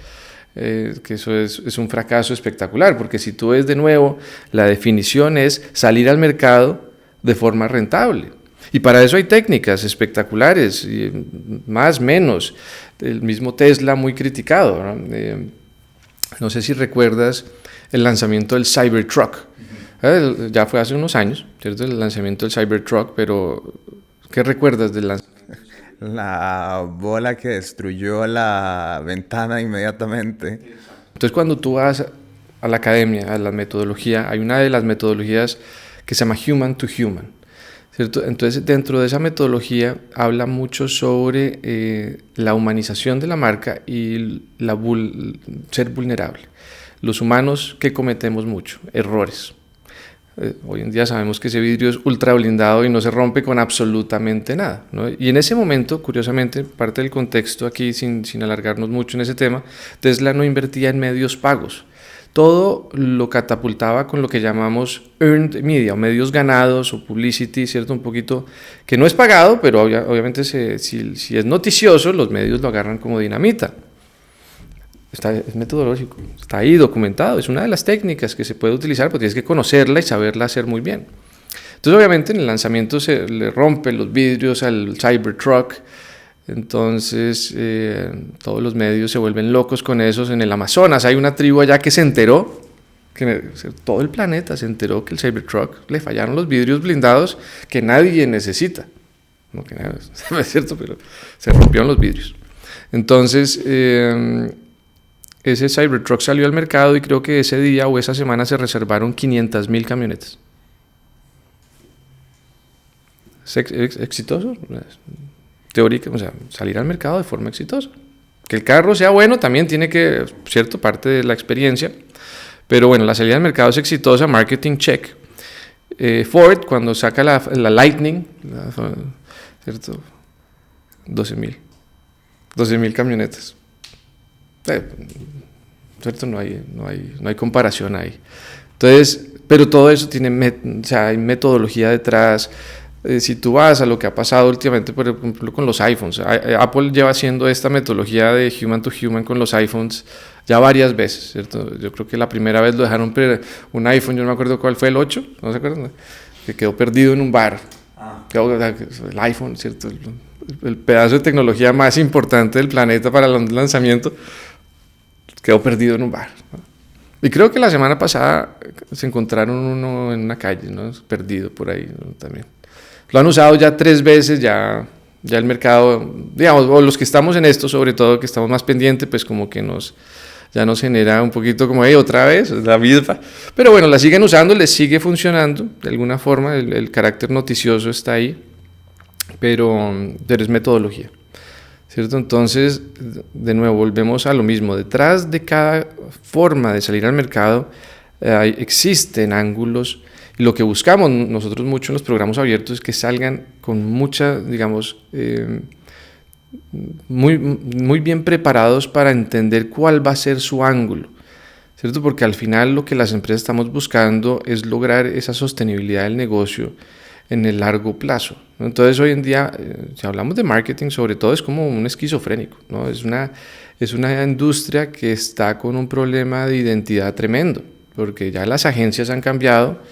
Speaker 2: que eso es un fracaso espectacular, porque si tú ves de nuevo, la definición es salir al mercado de forma rentable. Y para eso hay técnicas espectaculares, más, menos. El mismo Tesla muy criticado, ¿no? No sé si recuerdas el lanzamiento del Cybertruck. Ya fue hace unos años, ¿cierto? El lanzamiento del Cybertruck, pero ¿qué recuerdas del lanzamiento?
Speaker 1: La bola que destruyó la ventana inmediatamente.
Speaker 2: Entonces, cuando tú vas a la academia, a la metodología, hay una de las metodologías que se llama Human to Human, ¿cierto? Entonces, dentro de esa metodología habla mucho sobre la humanización de la marca y ser vulnerable. Los humanos que cometemos mucho, errores. Hoy en día sabemos que ese vidrio es ultra blindado y no se rompe con absolutamente nada, ¿no? Y en ese momento, curiosamente, parte del contexto aquí, sin alargarnos mucho en ese tema, Tesla no invertía en medios pagos. todo lo catapultaba con lo que llamamos earned media, o medios ganados, o publicity, ¿cierto? Un poquito, que no es pagado, pero obviamente si es noticioso, los medios lo agarran como dinamita. Es metodológico, está ahí documentado, es una de las técnicas que se puede utilizar, pero tienes que conocerla y saberla hacer muy bien. Entonces, obviamente, en el lanzamiento se le rompen los vidrios al Cybertruck. Entonces, todos los medios se vuelven locos con esos. En el Amazonas hay una tribu allá que se enteró, todo el planeta se enteró que el Cybertruck le fallaron los vidrios blindados que nadie necesita. No que nada, es cierto, pero se rompieron los vidrios. Entonces, ese Cybertruck salió al mercado y creo que ese día o esa semana se reservaron 500,000 camionetas. ¿Es exitoso? Teórica, o sea, salir al mercado de forma exitosa. Que el carro sea bueno también tiene que, cierto, parte de la experiencia, pero bueno, la salida al mercado es exitosa, marketing check. Ford, cuando saca la Lightning, ¿cierto? 12,000 camionetas. ¿Cierto? No hay comparación ahí. Entonces, pero todo eso tiene, o sea, hay metodología detrás. Si tú vas a lo que ha pasado últimamente, por ejemplo, con los iPhones, Apple lleva haciendo esta metodología de human to human con los iPhones ya varias veces, ¿cierto? Yo creo que la primera vez lo dejaron un iPhone, yo no me acuerdo cuál fue, el 8, ¿no se acuerdan? Que quedó perdido en un bar. El iPhone, ¿cierto? El pedazo de tecnología más importante del planeta para el lanzamiento quedó perdido en un bar, ¿no? Y creo que la semana pasada se encontraron uno en una calle, ¿no? Perdido por ahí, ¿no? También. Lo han usado ya 3 veces, ya el mercado, digamos, o los que estamos en esto, sobre todo, que estamos más pendientes, pues como que ya nos genera un poquito como, otra vez, la misma. Pero bueno, la siguen usando, les sigue funcionando, de alguna forma, el carácter noticioso está ahí, pero es metodología, ¿cierto? Entonces, de nuevo, volvemos a lo mismo. Detrás de cada forma de salir al mercado existen ángulos. Lo que buscamos nosotros mucho en los programas abiertos es que salgan con mucha, digamos, muy bien preparados para entender cuál va a ser su ángulo, ¿cierto? Porque al final lo que las empresas estamos buscando es lograr esa sostenibilidad del negocio en el largo plazo, ¿no? Entonces hoy en día, si hablamos de marketing, sobre todo es como un esquizofrénico, ¿no? Es una industria que está con un problema de identidad tremendo, porque ya las agencias han cambiado.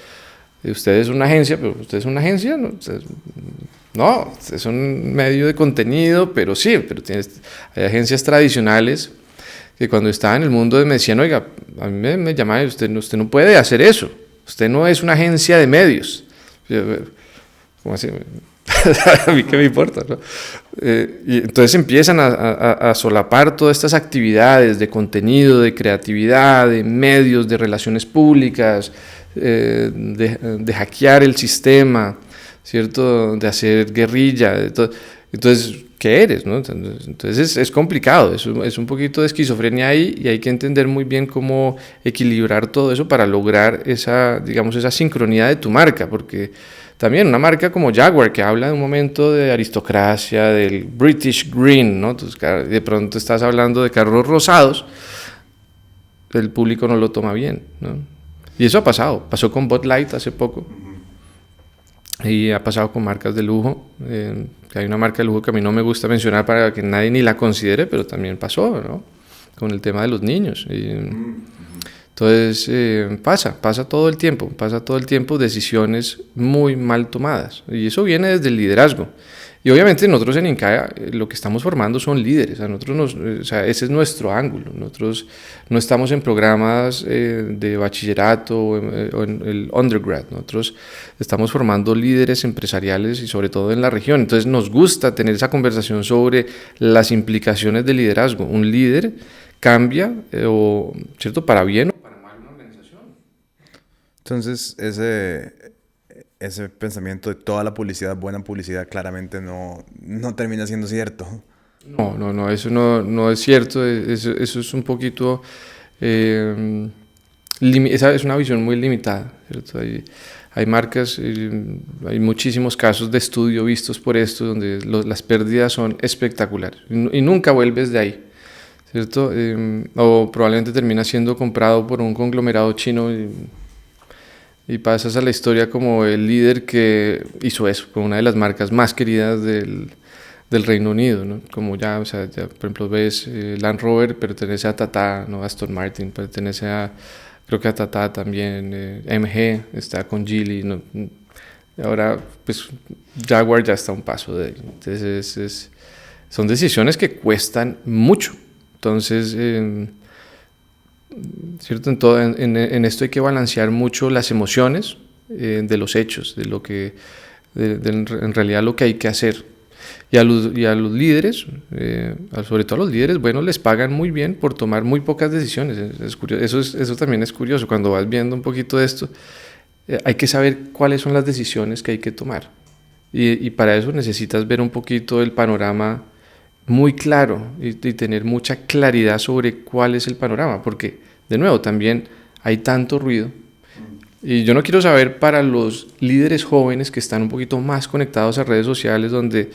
Speaker 2: Usted es una agencia, pero usted es una agencia, ¿no? Usted es un medio de contenido, pero hay agencias tradicionales que cuando estaba en el mundo me decían, oiga, a mí me llamaban, usted no puede hacer eso, usted no es una agencia de medios. ¿Cómo así? A mí qué me importa, ¿no? Y entonces empiezan a solapar todas estas actividades de contenido, de creatividad, de medios, de relaciones públicas, de hackear el sistema, ¿cierto? De hacer guerrilla. Entonces, ¿qué eres, no? Entonces es complicado, es un poquito de esquizofrenia ahí y hay que entender muy bien cómo equilibrar todo eso para lograr esa sincronía de tu marca, porque también una marca como Jaguar, que habla de un momento de aristocracia, del British Green, ¿no? Entonces, de pronto estás hablando de carros rosados, el público no lo toma bien, ¿no? Y eso pasó con Bud Light hace poco, y ha pasado con marcas de lujo, que hay una marca de lujo que a mí no me gusta mencionar para que nadie ni la considere, pero también pasó, ¿no? Con el tema de los niños. Entonces pasa todo el tiempo decisiones muy mal tomadas, y eso viene desde el liderazgo. Y obviamente nosotros en Incaya lo que estamos formando son líderes. Ese es nuestro ángulo. Nosotros no estamos en programas de bachillerato o en el undergrad. Nosotros estamos formando líderes empresariales y sobre todo en la región. Entonces nos gusta tener esa conversación sobre las implicaciones del liderazgo. Un líder cambia, ¿cierto? Para bien o para mal una organización.
Speaker 1: Entonces, ese pensamiento de toda la publicidad, buena publicidad, claramente no termina siendo cierto.
Speaker 2: No, eso no es cierto. Eso es un poquito, esa es una visión muy limitada, ¿cierto? Hay marcas, hay muchísimos casos de estudio vistos por esto, donde las pérdidas son espectaculares y nunca vuelves de ahí. ¿cierto? O probablemente termina siendo comprado por un conglomerado chino y pasas a la historia como el líder que hizo eso, con una de las marcas más queridas del Reino Unido, ¿no? Como ya, o sea, ya, por ejemplo, ves Land Rover pertenece a Tata, ¿no? Aston Martin pertenece a, creo que a Tata también, MG está con Geely, ¿no? Ahora, pues, Jaguar ya está a un paso de ahí. Entonces, son decisiones que cuestan mucho. Entonces, ¿cierto? En esto hay que balancear mucho las emociones de los hechos, de lo que, en realidad lo que hay que hacer. Y a los líderes, sobre todo a los líderes, bueno, les pagan muy bien por tomar muy pocas decisiones. Es curioso, eso también es curioso. Cuando vas viendo un poquito de esto, hay que saber cuáles son las decisiones que hay que tomar. Y para eso necesitas ver un poquito el panorama muy claro y tener mucha claridad sobre cuál es el panorama, porque, de nuevo, también hay tanto ruido. Y yo no quiero saber para los líderes jóvenes que están un poquito más conectados a redes sociales, donde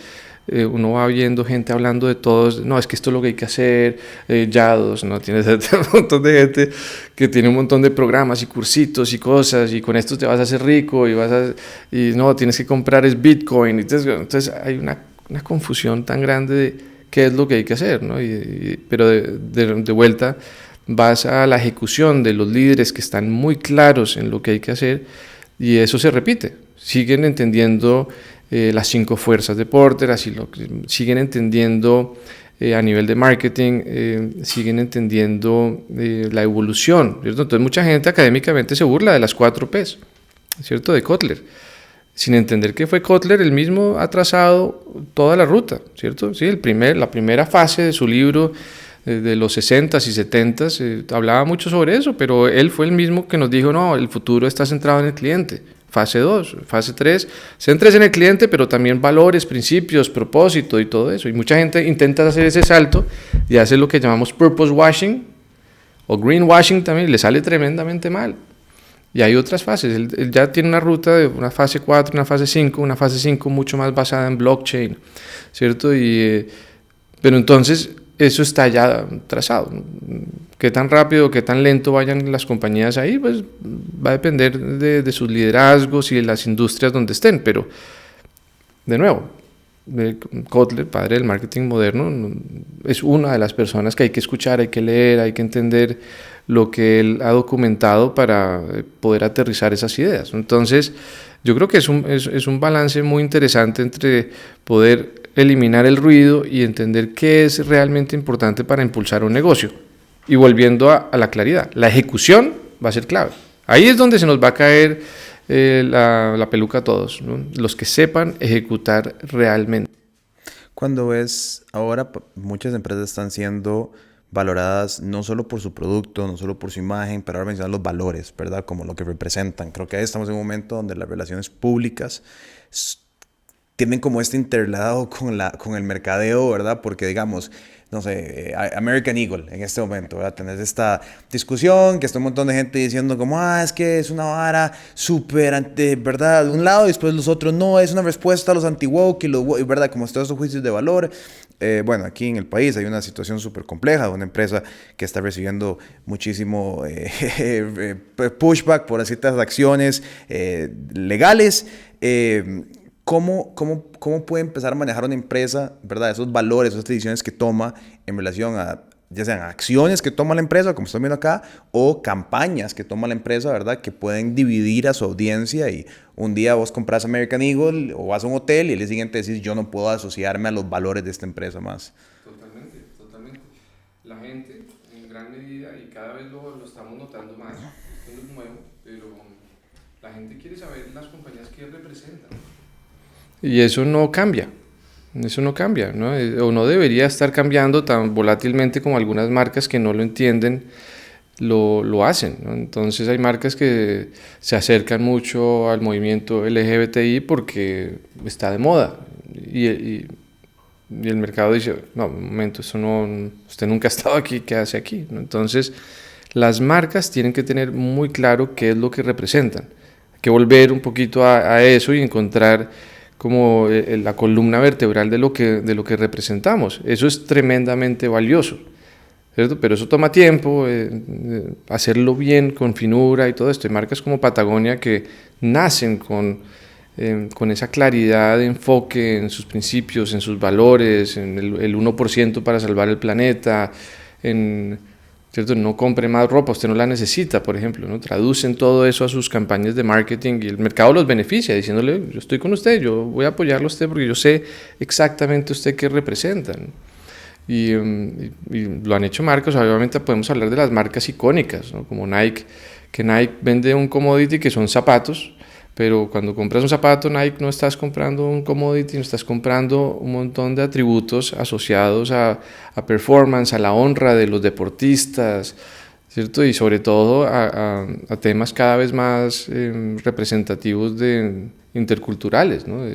Speaker 2: uno va viendo gente hablando de todos, no, es que esto es lo que hay que hacer, Yados, ¿no? Tienes un montón de gente que tiene un montón de programas y cursitos y cosas, y con esto te vas a hacer rico, y no, tienes que comprar es Bitcoin. Entonces hay una confusión tan grande de qué es lo que hay que hacer, ¿no? Pero de vuelta vas a la ejecución de los líderes que están muy claros en lo que hay que hacer, y eso se repite. Siguen entendiendo las 5 fuerzas de Porter, siguen entendiendo a nivel de marketing, siguen entendiendo la evolución, ¿cierto? Entonces mucha gente académicamente se burla de las 4 Ps, ¿cierto? De Kotler, sin entender que fue Kotler el mismo ha trazado toda la ruta, ¿cierto? Sí, la primera fase de su libro de los 60s y 70s hablaba mucho sobre eso, pero él fue el mismo que nos dijo, no, el futuro está centrado en el cliente. Fase 2, fase 3, céntrese en el cliente, pero también valores, principios, propósito y todo eso. Y mucha gente intenta hacer ese salto y hace lo que llamamos purpose washing o greenwashing también, y le sale tremendamente mal. Y hay otras fases. Él ya tiene una ruta de una fase 4, una fase 5 mucho más basada en blockchain, ¿cierto? Pero entonces eso está ya trazado. Qué tan rápido, qué tan lento vayan las compañías ahí, pues va a depender de sus liderazgos y de las industrias donde estén. Pero, de nuevo, Kotler, padre del marketing moderno, es una de las personas que hay que escuchar, hay que leer, hay que entender lo que él ha documentado para poder aterrizar esas ideas. Entonces, yo creo que es un balance muy interesante entre poder eliminar el ruido y entender qué es realmente importante para impulsar un negocio. Y volviendo a la claridad, la ejecución va a ser clave. Ahí es donde se nos va a caer la peluca a todos, ¿no? Los que sepan ejecutar realmente.
Speaker 1: Cuando ves, ahora muchas empresas están siendo valoradas no solo por su producto, no solo por su imagen, pero ahora mencionan los valores, ¿verdad? Como lo que representan. Creo que ahí estamos en un momento donde las relaciones públicas tienen como este interlado con el mercadeo, ¿verdad? Porque digamos, no sé, American Eagle en este momento, ¿verdad? Tenés esta discusión que está un montón de gente diciendo como, es que es una vara súper, ¿verdad? De un lado y después los otros no, es una respuesta a los anti-woke y ¿verdad? Como todos estos juicios de valor. Bueno, aquí en el país hay una situación súper compleja de una empresa que está recibiendo muchísimo pushback por ciertas acciones legales. ¿Cómo puede empezar a manejar una empresa, ¿verdad? Esos valores, esas decisiones que toma en relación a, ya sean acciones que toma la empresa, como estamos viendo acá, o campañas que toma la empresa, ¿verdad? Que pueden dividir a su audiencia y un día vos compras American Eagle o vas a un hotel y el día siguiente decís, yo no puedo asociarme a los valores de esta empresa más.
Speaker 2: Totalmente. La gente, en gran medida, y cada vez lo estamos notando más, esto no es nuevo, pero la gente quiere saber las compañías que representan. Y eso no cambia, ¿no? O no debería estar cambiando tan volátilmente como algunas marcas que no lo entienden lo hacen, ¿no? Entonces hay marcas que se acercan mucho al movimiento LGBTI porque está de moda y el mercado dice, no, un momento, eso no, usted nunca ha estado aquí, ¿qué hace aquí? ¿No? Entonces las marcas tienen que tener muy claro qué es lo que representan. Hay que volver un poquito a eso y encontrar como la columna vertebral de lo que representamos. Eso es tremendamente valioso. ¿cierto? Pero eso toma tiempo, hacerlo bien, con finura y todo esto. Hay marcas como Patagonia que nacen con esa claridad de enfoque en sus principios, en sus valores, en el 1% para salvar el planeta, ¿cierto? No compre más ropa, usted no la necesita, por ejemplo, ¿no? Traducen todo eso a sus campañas de marketing y el mercado los beneficia, diciéndole, yo estoy con usted, yo voy a apoyarlo a usted porque yo sé exactamente usted qué representa, ¿no? Y lo han hecho marcas, obviamente podemos hablar de las marcas icónicas, ¿no? Como Nike, que Nike vende un commodity que son zapatos, pero cuando compras un zapato Nike no estás comprando un commodity, no estás comprando un montón de atributos asociados a performance, a la honra de los deportistas, ¿cierto? Y sobre todo a temas cada vez más representativos interculturales, ¿no?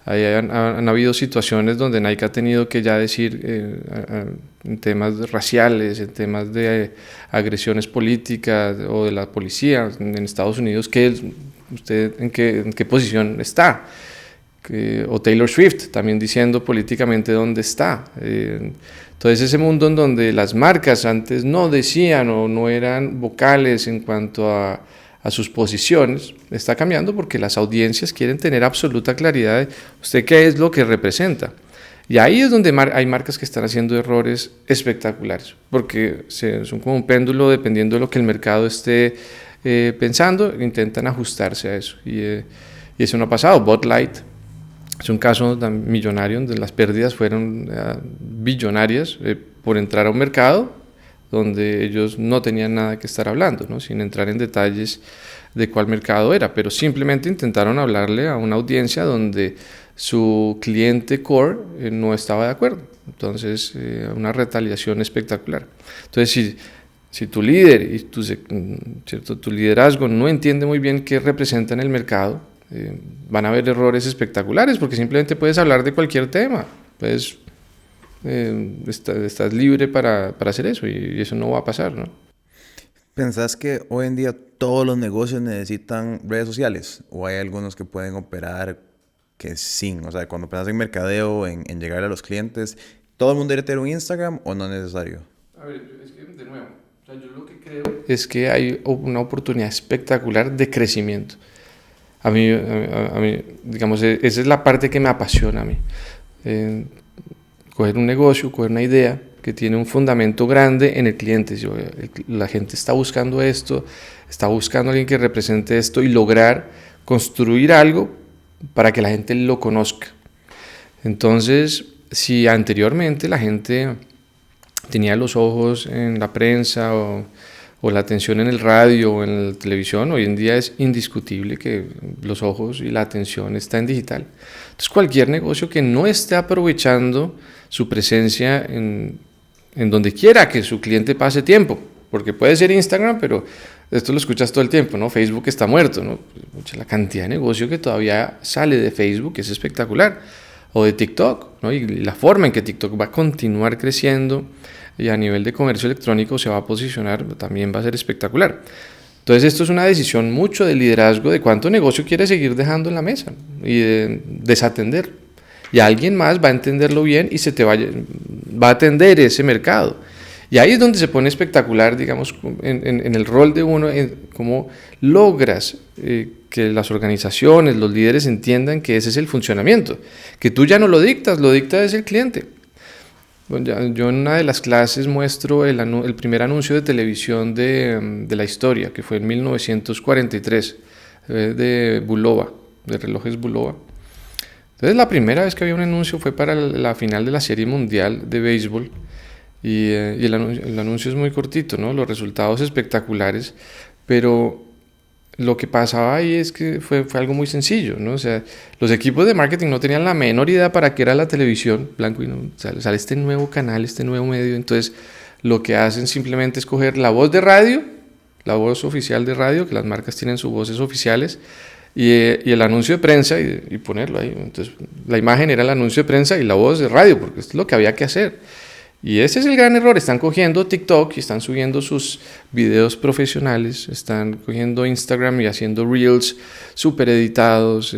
Speaker 2: Han habido situaciones donde Nike ha tenido que ya decir en temas raciales, en temas de agresiones políticas o de la policía en Estados Unidos, que usted en qué posición está. O Taylor Swift también diciendo políticamente dónde está. Entonces ese mundo en donde las marcas antes no decían o no eran vocales en cuanto a sus posiciones, está cambiando porque las audiencias quieren tener absoluta claridad de usted qué es lo que representa. Y ahí es donde hay marcas que están haciendo errores espectaculares, porque son como un péndulo dependiendo de lo que el mercado esté pensando, intentan ajustarse a eso. Y eso no ha pasado. Bud Light es un caso millonario donde las pérdidas fueron billonarias por entrar a un mercado donde ellos no tenían nada que estar hablando, ¿no? Sin entrar en detalles de cuál mercado era, pero simplemente intentaron hablarle a una audiencia donde su cliente core no estaba de acuerdo. Entonces, una retaliación espectacular. Entonces, si tu líder y tu liderazgo no entiende muy bien qué representa en el mercado, van a haber errores espectaculares porque simplemente puedes hablar de cualquier tema, estás libre para hacer eso y eso no va a pasar, ¿no?
Speaker 1: ¿Pensás que hoy en día todos los negocios necesitan redes sociales? ¿O hay algunos que pueden operar que sin? O sea, cuando pensás en mercadeo, en llegar a los clientes, ¿todo el mundo debe tener un Instagram o no es necesario?
Speaker 2: A ver, es que de nuevo, o sea, yo lo que creo es que hay una oportunidad espectacular de crecimiento. A mí, digamos, esa es la parte que me apasiona a mí. Coger un negocio, coger una idea que tiene un fundamento grande en el cliente. La gente está buscando esto, está buscando a alguien que represente esto y lograr construir algo para que la gente lo conozca. Entonces, si anteriormente la gente tenía los ojos en la prensa o la atención en el radio o en la televisión, hoy en día es indiscutible que los ojos y la atención está en digital. Entonces, cualquier negocio que no esté aprovechando su presencia en donde quiera que su cliente pase tiempo, porque puede ser Instagram, pero esto lo escuchas todo el tiempo, ¿no? Facebook está muerto, ¿no? La cantidad de negocio que todavía sale de Facebook es espectacular, o de TikTok, ¿no? Y la forma en que TikTok va a continuar creciendo y a nivel de comercio electrónico se va a posicionar también va a ser espectacular. Entonces esto es una decisión mucho de liderazgo de cuánto negocio quiere seguir dejando en la mesa y de desatender. Y alguien más va a entenderlo bien y va a atender ese mercado. Y ahí es donde se pone espectacular, digamos, en el rol de uno, en cómo logras que las organizaciones, los líderes entiendan que ese es el funcionamiento, que tú ya no lo dictas el cliente. Bueno, yo en una de las clases muestro el primer anuncio de televisión de la historia, que fue en 1943, de Bulova, de relojes Bulova. Entonces la primera vez que había un anuncio fue para la final de la Serie Mundial de Béisbol y el anuncio es muy cortito, ¿no? Los resultados espectaculares, pero lo que pasaba ahí es que fue algo muy sencillo, ¿no? O sea, los equipos de marketing no tenían la menor idea para qué era la televisión, blanco y negro, sale este nuevo canal, este nuevo medio, entonces lo que hacen simplemente es coger la voz de radio, la voz oficial de radio, que las marcas tienen sus voces oficiales, y el anuncio de prensa y ponerlo ahí. Entonces la imagen era el anuncio de prensa y la voz de radio, porque es lo que había que hacer. Y ese es el gran error. Están cogiendo TikTok y están subiendo sus videos profesionales, están cogiendo Instagram y haciendo reels súper editados.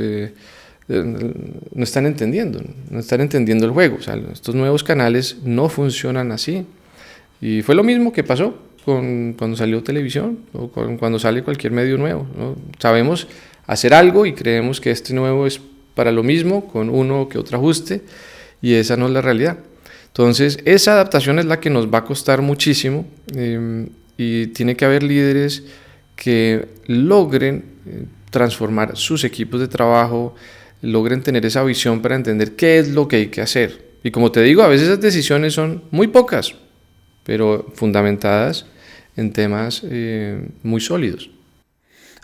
Speaker 2: No están entendiendo el juego. O sea, estos nuevos canales no funcionan así. Y fue lo mismo que pasó cuando salió televisión o cuando sale cualquier medio nuevo, ¿no? Sabemos hacer algo y creemos que este nuevo es para lo mismo, con uno que otro ajuste, y esa no es la realidad. Entonces, esa adaptación es la que nos va a costar muchísimo, y tiene que haber líderes que logren transformar sus equipos de trabajo, logren tener esa visión para entender qué es lo que hay que hacer. Y como te digo, a veces esas decisiones son muy pocas, pero fundamentadas en temas muy sólidos.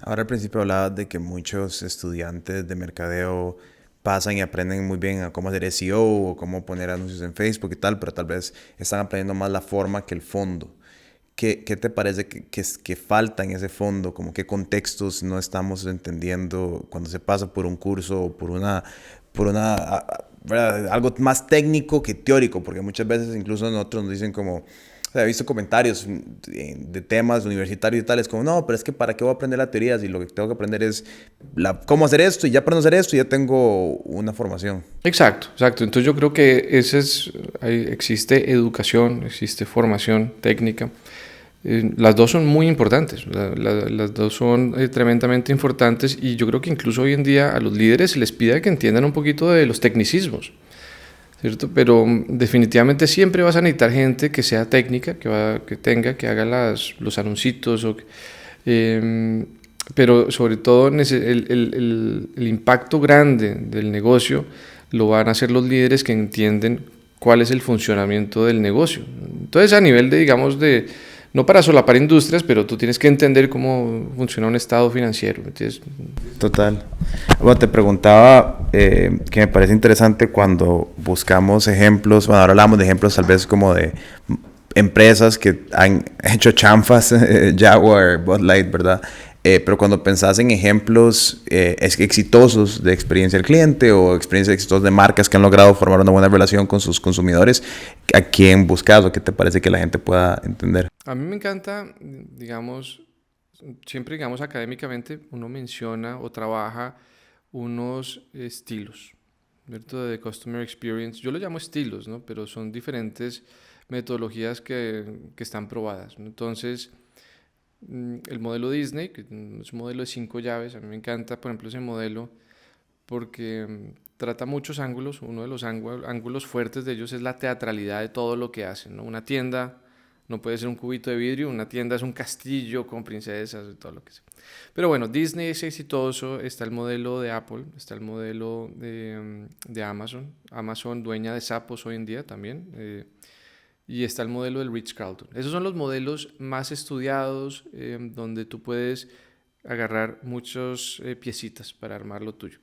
Speaker 1: Ahora al principio hablabas de que muchos estudiantes de mercadeo pasan y aprenden muy bien a cómo hacer SEO o cómo poner anuncios en Facebook y tal, pero tal vez están aprendiendo más la forma que el fondo. ¿Qué te parece que falta en ese fondo? Como qué contextos no estamos entendiendo cuando se pasa por un curso o ¿verdad? Algo más técnico que teórico, porque muchas veces incluso nosotros nos dicen como, o sea, he visto comentarios de temas universitarios y tales, como, no, pero es que ¿para qué voy a aprender la teoría si lo que tengo que aprender es cómo hacer esto y ya aprendo a hacer esto y ya tengo una formación?
Speaker 2: Exacto, exacto. Entonces yo creo que existe educación, existe formación técnica. Las dos son muy importantes, las dos son tremendamente importantes, y yo creo que incluso hoy en día a los líderes se les pide que entiendan un poquito de los tecnicismos, ¿cierto? Pero definitivamente siempre vas a necesitar gente que sea técnica, que haga los anuncios, pero sobre todo el impacto grande del negocio lo van a hacer los líderes que entienden cuál es el funcionamiento del negocio. Entonces, a nivel no para solapar industrias, pero tú tienes que entender cómo funciona un estado financiero. ¿Entiendes?
Speaker 1: Total. Bueno, te preguntaba que me parece interesante cuando buscamos ejemplos, bueno, ahora hablamos de ejemplos tal vez como de empresas que han hecho chanfas, Jaguar, Bud Light, ¿verdad? Pero cuando pensás en ejemplos exitosos de experiencia del cliente o experiencias exitosas de marcas que han logrado formar una buena relación con sus consumidores, ¿a quién buscas o qué te parece que la gente pueda entender?
Speaker 2: A mí me encanta, digamos, siempre, digamos, académicamente uno menciona o trabaja unos estilos, ¿cierto? De Customer Experience. Yo lo llamo estilos, ¿no? Pero son diferentes metodologías que están probadas, ¿no? Entonces, el modelo Disney, que es un modelo de 5 llaves, a mí me encanta, por ejemplo, ese modelo porque trata muchos ángulos. Uno de los ángulos fuertes de ellos es la teatralidad de todo lo que hacen, ¿no? Una tienda no puede ser un cubito de vidrio, una tienda es un castillo con princesas y todo lo que sea. Pero bueno, Disney es exitoso, está el modelo de Apple, está el modelo de Amazon, Amazon dueña de sapos hoy en día también, y está el modelo del Ritz-Carlton. Esos son los modelos más estudiados, donde tú puedes agarrar muchas piecitas para armar lo tuyo.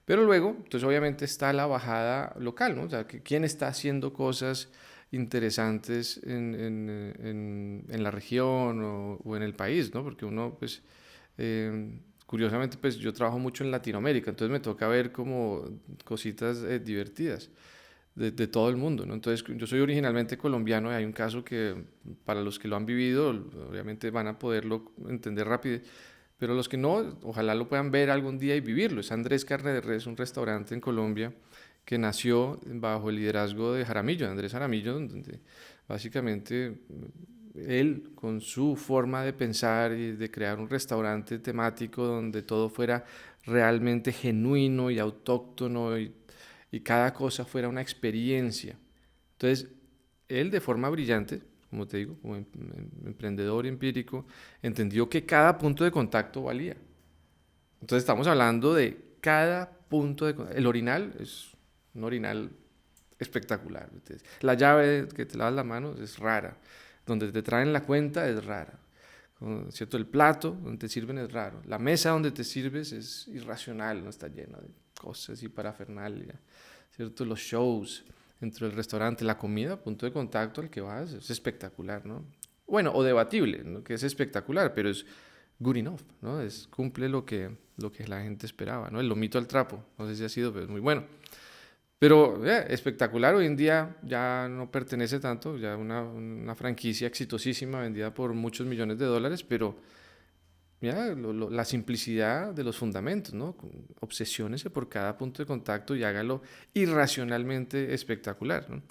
Speaker 2: Pero luego, entonces obviamente está la bajada local, ¿no? O sea, quién está haciendo cosas interesantes en la región o en el país, ¿no? Porque uno, pues, curiosamente, pues yo trabajo mucho en Latinoamérica, entonces me toca ver como cositas divertidas de todo el mundo, ¿no? Entonces, yo soy originalmente colombiano y hay un caso que para los que lo han vivido, obviamente van a poderlo entender rápido, pero los que no, ojalá lo puedan ver algún día y vivirlo. Es Andrés Carne de Res, un restaurante en Colombia que nació bajo el liderazgo de Jaramillo, de Andrés Jaramillo, donde básicamente él, con su forma de pensar y de crear un restaurante temático donde todo fuera realmente genuino y autóctono, y cada cosa fuera una experiencia. Entonces, él de forma brillante, como te digo, como emprendedor empírico, entendió que cada punto de contacto valía. Entonces estamos hablando de cada punto de contacto. El orinal es un orinal espectacular. Entonces, la llave que te lavas las manos es rara. Donde te traen la cuenta es rara. ¿Cierto? El plato donde te sirven es raro. La mesa donde te sirves es irracional, no está llena de cosas y parafernalia. ¿Cierto? Los shows dentro del restaurante, la comida, punto de contacto al que vas, es espectacular, ¿no? Bueno, o debatible, ¿no? Que es espectacular, pero es good enough, ¿no? Cumple lo que la gente esperaba, ¿no? El lomito al trapo, no sé si ha sido, pero es muy bueno. Pero espectacular, hoy en día ya no pertenece tanto, ya una franquicia exitosísima vendida por muchos millones de dólares, pero mira la simplicidad de los fundamentos, ¿no? Obsesiónese por cada punto de contacto y hágalo irracionalmente espectacular, ¿no?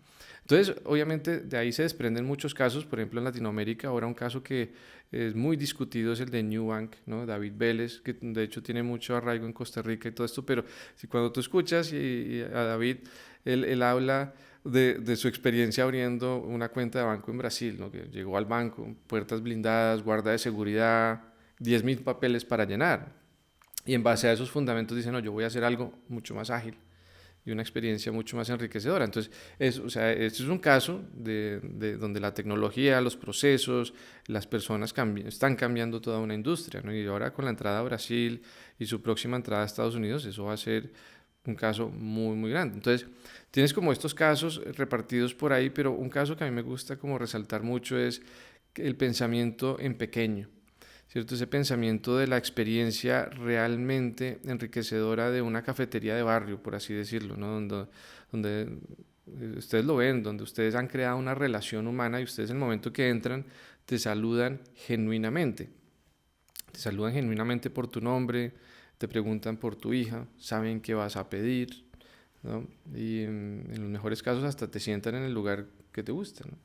Speaker 2: Entonces, obviamente, de ahí se desprenden muchos casos. Por ejemplo, en Latinoamérica, ahora un caso que es muy discutido es el de Nubank, ¿no? David Vélez, que de hecho tiene mucho arraigo en Costa Rica y todo esto, pero si cuando tú escuchas y a David, él habla de su experiencia abriendo una cuenta de banco en Brasil, ¿no? Que llegó al banco, puertas blindadas, guarda de seguridad, 10.000 papeles para llenar. Y en base a esos fundamentos dicen, no, yo voy a hacer algo mucho más ágil y una experiencia mucho más enriquecedora. Entonces, o sea, este es un caso de donde la tecnología, los procesos, las personas están cambiando toda una industria, ¿no? Y ahora con la entrada a Brasil y su próxima entrada a Estados Unidos, eso va a ser un caso muy, muy grande. Entonces, tienes como estos casos repartidos por ahí, pero un caso que a mí me gusta como resaltar mucho es el pensamiento en pequeño, ¿cierto? Ese pensamiento de la experiencia realmente enriquecedora de una cafetería de barrio, por así decirlo, ¿no? Donde ustedes lo ven, donde ustedes han creado una relación humana y ustedes en el momento que entran te saludan genuinamente. Te saludan genuinamente por tu nombre, te preguntan por tu hija, saben qué vas a pedir, ¿no? Y en los mejores casos hasta te sientan en el lugar que te gusta, ¿no?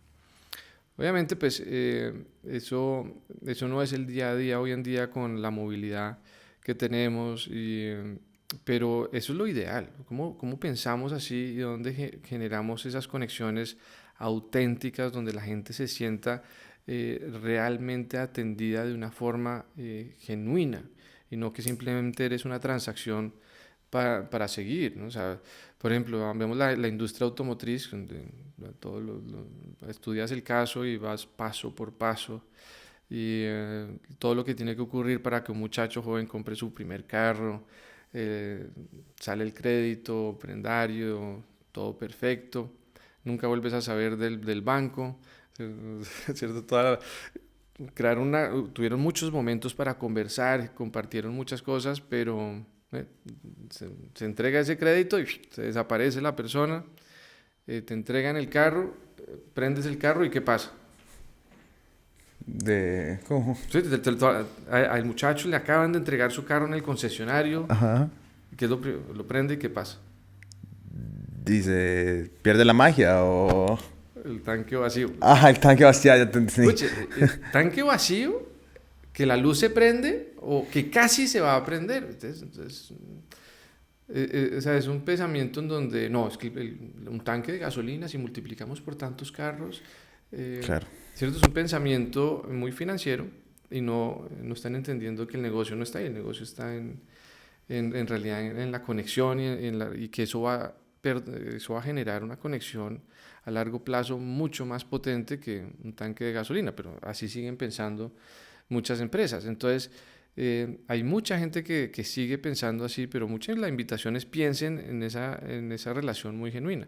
Speaker 2: Obviamente, pues eso no es el día a día hoy en día con la movilidad que tenemos, pero eso es lo ideal. ¿Cómo pensamos así y dónde generamos esas conexiones auténticas donde la gente se sienta realmente atendida de una forma genuina y no que simplemente eres una transacción para seguir, ¿no? O sea, por ejemplo, vemos la industria automotriz, donde estudias el caso y vas paso por paso y todo lo que tiene que ocurrir para que un muchacho joven compre su primer carro, sale el crédito, prendario, todo perfecto, nunca vuelves a saber del banco, ¿cierto? Tuvieron muchos momentos para conversar, compartieron muchas cosas, pero eh, se entrega ese crédito y se desaparece la persona, te entregan el carro, prendes el carro y ¿qué pasa?
Speaker 1: ¿Cómo?
Speaker 2: Sí, al muchacho le acaban de entregar su carro en el concesionario,
Speaker 1: Ajá.
Speaker 2: ¿qué es lo prende y qué pasa?
Speaker 1: Dice, ¿pierde la magia o...?
Speaker 2: El tanque vacío.
Speaker 1: Ah, el tanque vacío, ya te entendí.
Speaker 2: Escuche, tanque vacío, que la luz se prende o que casi se va a prender. Entonces o sea, es un pensamiento en donde, no, es que un tanque de gasolina, si multiplicamos por tantos carros,
Speaker 1: Claro.
Speaker 2: ¿cierto? Es un pensamiento muy financiero y no están entendiendo que el negocio no está ahí, el negocio está en realidad en la conexión y que eso va a generar una conexión a largo plazo mucho más potente que un tanque de gasolina, pero así siguen pensando muchas empresas. Entonces, hay mucha gente que sigue pensando así, pero muchas de las invitaciones piensen en esa relación muy genuina.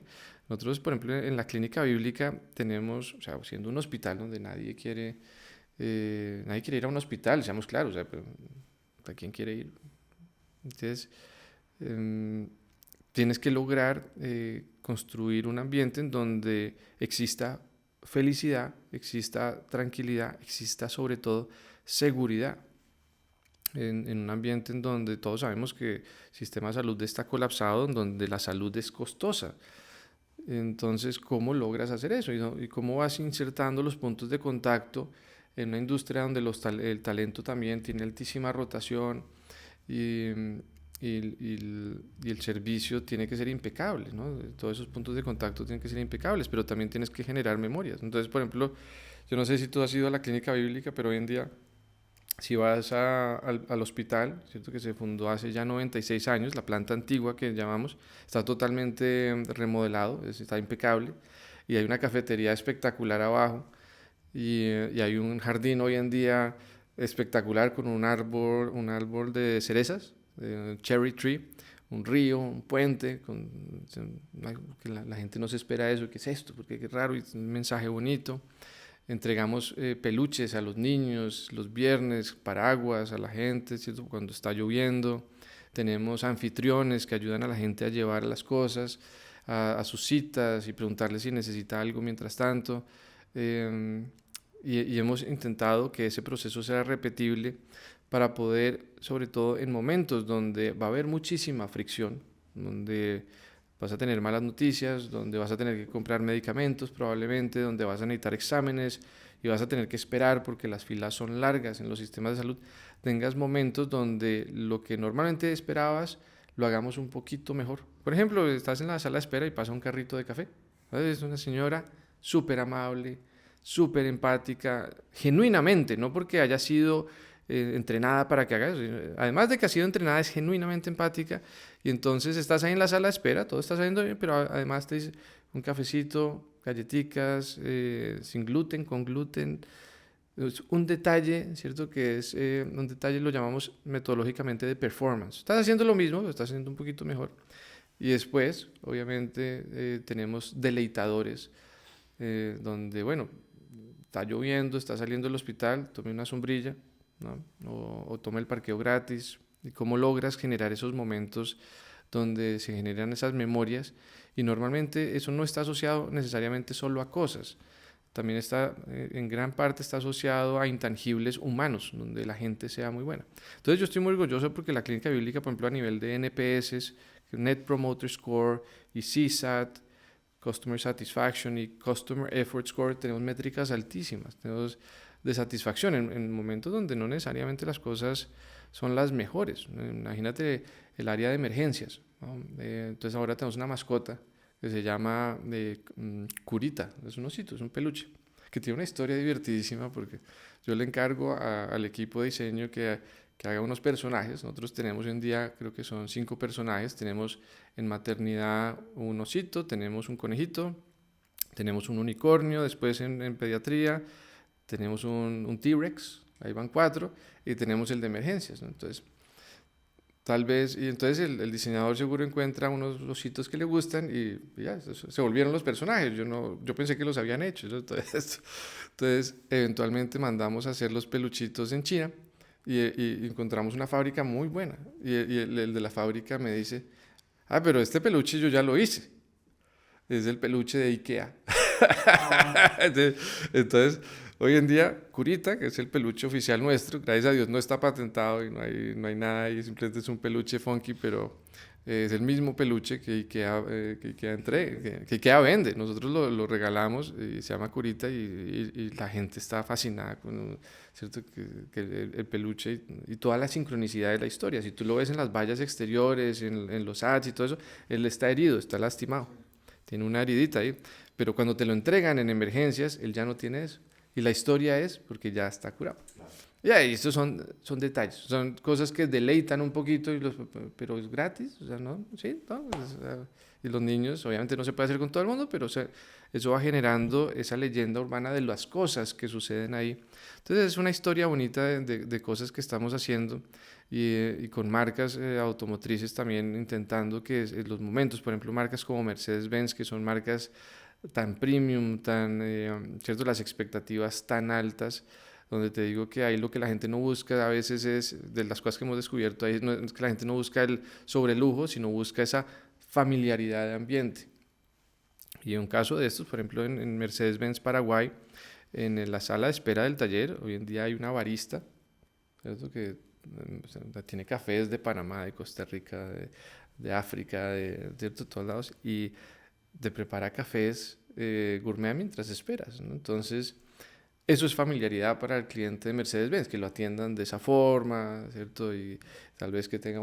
Speaker 2: Nosotros, por ejemplo, en la clínica bíblica tenemos, o sea, siendo un hospital donde nadie quiere ir a un hospital, seamos claros, o sea, pero ¿a quién quiere ir? Entonces, tienes que lograr construir un ambiente en donde exista felicidad, exista tranquilidad, exista sobre todo seguridad. En un ambiente en donde todos sabemos que el sistema de salud está colapsado, en donde la salud es costosa. Entonces, ¿cómo logras hacer eso? ¿Y cómo vas insertando los puntos de contacto en una industria donde el talento también tiene altísima rotación y, y el servicio tiene que ser impecable, ¿no? Todos esos puntos de contacto tienen que ser impecables, pero también tienes que generar memorias. Entonces, por ejemplo, yo no sé si tú has ido a la clínica bíblica, pero hoy en día si vas al hospital, ¿cierto? Que se fundó hace ya 96 años, la planta antigua que llamamos, está totalmente remodelado, está impecable, y hay una cafetería espectacular abajo, y hay un jardín hoy en día espectacular con un árbol de cerezas, cherry tree, un río, un puente, que la gente no se espera eso, ¿qué es esto? Porque qué raro, y es un mensaje bonito. Entregamos peluches a los niños los viernes, paraguas a la gente, ¿cierto? Cuando está lloviendo. Tenemos anfitriones que ayudan a la gente a llevar las cosas a sus citas y preguntarles si necesita algo mientras tanto. Y hemos intentado que ese proceso sea repetible para poder, sobre todo en momentos donde va a haber muchísima fricción, donde vas a tener malas noticias, donde vas a tener que comprar medicamentos probablemente, donde vas a necesitar exámenes y vas a tener que esperar porque las filas son largas en los sistemas de salud, tengas momentos donde lo que normalmente esperabas lo hagamos un poquito mejor. Por ejemplo, estás en la sala de espera y pasa un carrito de café. Es una señora súper amable, súper empática, genuinamente, no porque haya sido entrenada para que haga eso. Además de que ha sido entrenada, es genuinamente empática. Y entonces estás ahí en la sala de espera, todo está saliendo bien, pero además te dice un cafecito, galletitas, sin gluten, con gluten. Es un detalle, ¿cierto? Que es un detalle, lo llamamos metodológicamente de performance. Estás haciendo lo mismo, lo estás haciendo un poquito mejor. Y después, obviamente, tenemos deleitadores, donde, bueno, está lloviendo, está saliendo del hospital, tome una sombrilla, ¿no? O tome el parqueo gratis. Y cómo logras generar esos momentos donde se generan esas memorias. Y normalmente eso no está asociado necesariamente solo a cosas. También está, en gran parte está asociado a intangibles humanos, donde la gente sea muy buena. Entonces yo estoy muy orgulloso porque la clínica bíblica, por ejemplo, a nivel de NPS, Net Promoter Score y CSAT, Customer Satisfaction y Customer Effort Score, tenemos métricas altísimas, tenemos de satisfacción en momentos donde no necesariamente las cosas son las mejores. Imagínate el área de emergencias, ¿no? Entonces ahora tenemos una mascota que se llama Curita, es un osito, es un peluche, que tiene una historia divertidísima porque yo le encargo al equipo de diseño que haga unos personajes. Nosotros tenemos hoy en día, creo que son 5 personajes, tenemos en maternidad un osito, tenemos un conejito, tenemos un unicornio, después en pediatría tenemos un T-Rex, ahí van 4, y tenemos el de emergencias, ¿no? Entonces, tal vez, y entonces el diseñador seguro encuentra unos ositos que le gustan y ya, se volvieron los personajes. Yo pensé que los habían hecho. Entonces, eventualmente mandamos a hacer los peluchitos en China y encontramos una fábrica muy buena. Y el de la fábrica me dice, pero este peluche yo ya lo hice. Es el peluche de IKEA. Entonces, hoy en día, Curita, que es el peluche oficial nuestro, gracias a Dios no está patentado y no hay nada ahí, simplemente es un peluche funky, pero es el mismo peluche que IKEA vende. Nosotros lo regalamos y se llama Curita y la gente está fascinada con, ¿cierto? Que el peluche y toda la sincronicidad de la historia. Si tú lo ves en las vallas exteriores, en los ads y todo eso, él está herido, está lastimado. Tiene una heridita ahí, pero cuando te lo entregan en emergencias, él ya no tiene eso. Y la historia es porque ya está curado. Ya, y estos son detalles, son cosas que deleitan un poquito, pero es gratis, o sea, ¿no? Sí, ¿no? Y los niños, obviamente no se puede hacer con todo el mundo, pero eso va generando esa leyenda urbana de las cosas que suceden ahí. Entonces es una historia bonita de cosas que estamos haciendo y con marcas automotrices también intentando que los momentos, por ejemplo, marcas como Mercedes-Benz, que son marcas tan premium, ¿cierto? Las expectativas tan altas, donde te digo que ahí lo que la gente no busca a veces es, de las cosas que hemos descubierto ahí, no es que la gente no busca el sobrelujo, sino busca esa familiaridad de ambiente. Y en un caso de estos, por ejemplo, en Mercedes-Benz Paraguay, en la sala de espera del taller, hoy en día hay una barista, ¿cierto? Que tiene cafés de Panamá, de Costa Rica, de África, de todos lados, y te prepara cafés gourmet mientras esperas, ¿no? Entonces, eso es familiaridad para el cliente de Mercedes-Benz, que lo atiendan de esa forma, ¿cierto? Y tal vez que tenga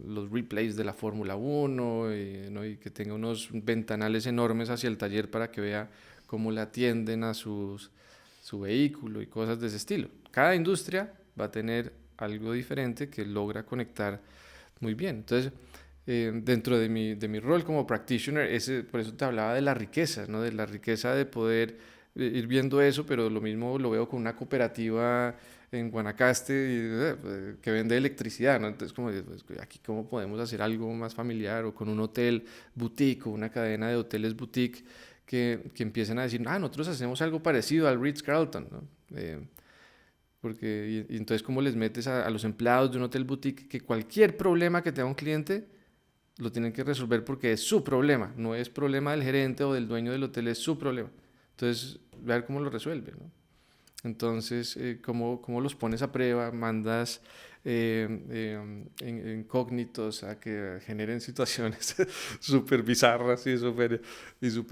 Speaker 2: los replays de la Fórmula 1 ¿no? Y que tenga unos ventanales enormes hacia el taller para que vea cómo le atienden a su vehículo y cosas de ese estilo. Cada industria va a tener algo diferente que logra conectar muy bien. Entonces, dentro de mi rol como practitioner, por eso te hablaba de la riqueza, ¿no? De la riqueza de poder ir viendo eso, pero lo mismo lo veo con una cooperativa en Guanacaste que vende electricidad, ¿no? Entonces, como pues, aquí cómo podemos hacer algo más familiar, o con un hotel boutique o una cadena de hoteles boutique que empiecen a decir, nosotros hacemos algo parecido al Ritz-Carlton, ¿no? Y entonces cómo les metes a los empleados de un hotel boutique que cualquier problema que tenga un cliente lo tienen que resolver porque es su problema, no es problema del gerente o del dueño del hotel, es su problema. Entonces, ver cómo lo resuelve, ¿no? Entonces, ¿cómo los pones a prueba? Mandas incógnitos, a que generen situaciones súper bizarras y súper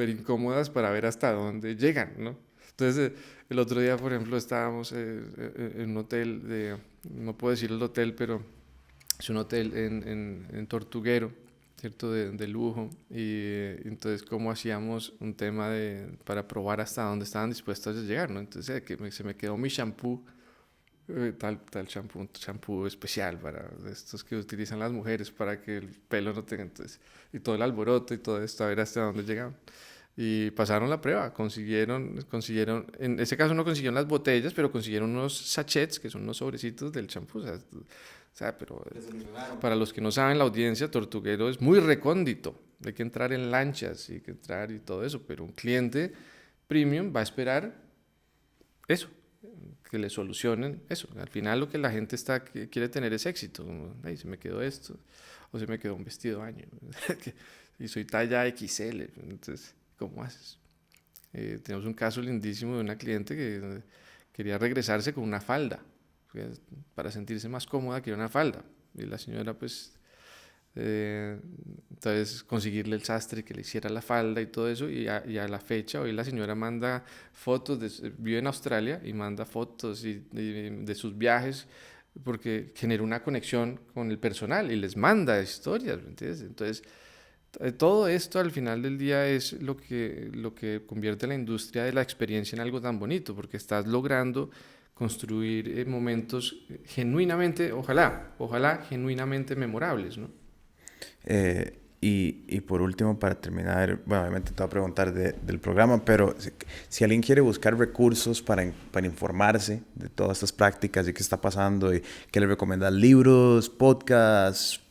Speaker 2: incómodas para ver hasta dónde llegan, ¿no? Entonces, el otro día, por ejemplo, estábamos en un hotel, no puedo decir el hotel, pero es un hotel en Tortuguero, ¿cierto? De lujo. Y entonces, ¿cómo hacíamos un tema para probar hasta dónde estaban dispuestos a llegar, ¿no? Entonces, se me quedó mi shampoo, tal shampoo, un shampoo especial para estos que utilizan las mujeres para que el pelo no tenga, entonces, y todo el alboroto y todo esto, a ver hasta dónde llegaban. Y pasaron la prueba, en ese caso no consiguieron las botellas, pero consiguieron unos sachets, que son unos sobrecitos del champú. Pero para los que no saben, la audiencia, Tortuguero es muy recóndito. Hay que entrar en lanchas y hay que entrar y todo eso, pero un cliente premium va a esperar eso, que le solucionen eso. Al final lo que la gente quiere tener es éxito. Como, ay, se me quedó esto, o se me quedó un vestido año, y soy talla XL. Entonces, ¿cómo haces? Tenemos un caso lindísimo de una cliente que quería regresarse con una falda, para sentirse más cómoda, quería una falda. Y la señora, pues, entonces conseguirle el sastre que le hiciera la falda y todo eso, y a la fecha hoy la señora manda fotos, vive en Australia y manda fotos de sus viajes porque genera una conexión con el personal y les manda historias, ¿me entiendes? Entonces, todo esto al final del día es lo que convierte la industria de la experiencia en algo tan bonito, porque estás logrando construir momentos genuinamente, ojalá genuinamente memorables, ¿no?
Speaker 1: Y por último, para terminar, bueno, obviamente te voy a preguntar del programa, pero si alguien quiere buscar recursos para informarse de todas estas prácticas y qué está pasando, y qué le recomiendas, libros, podcasts,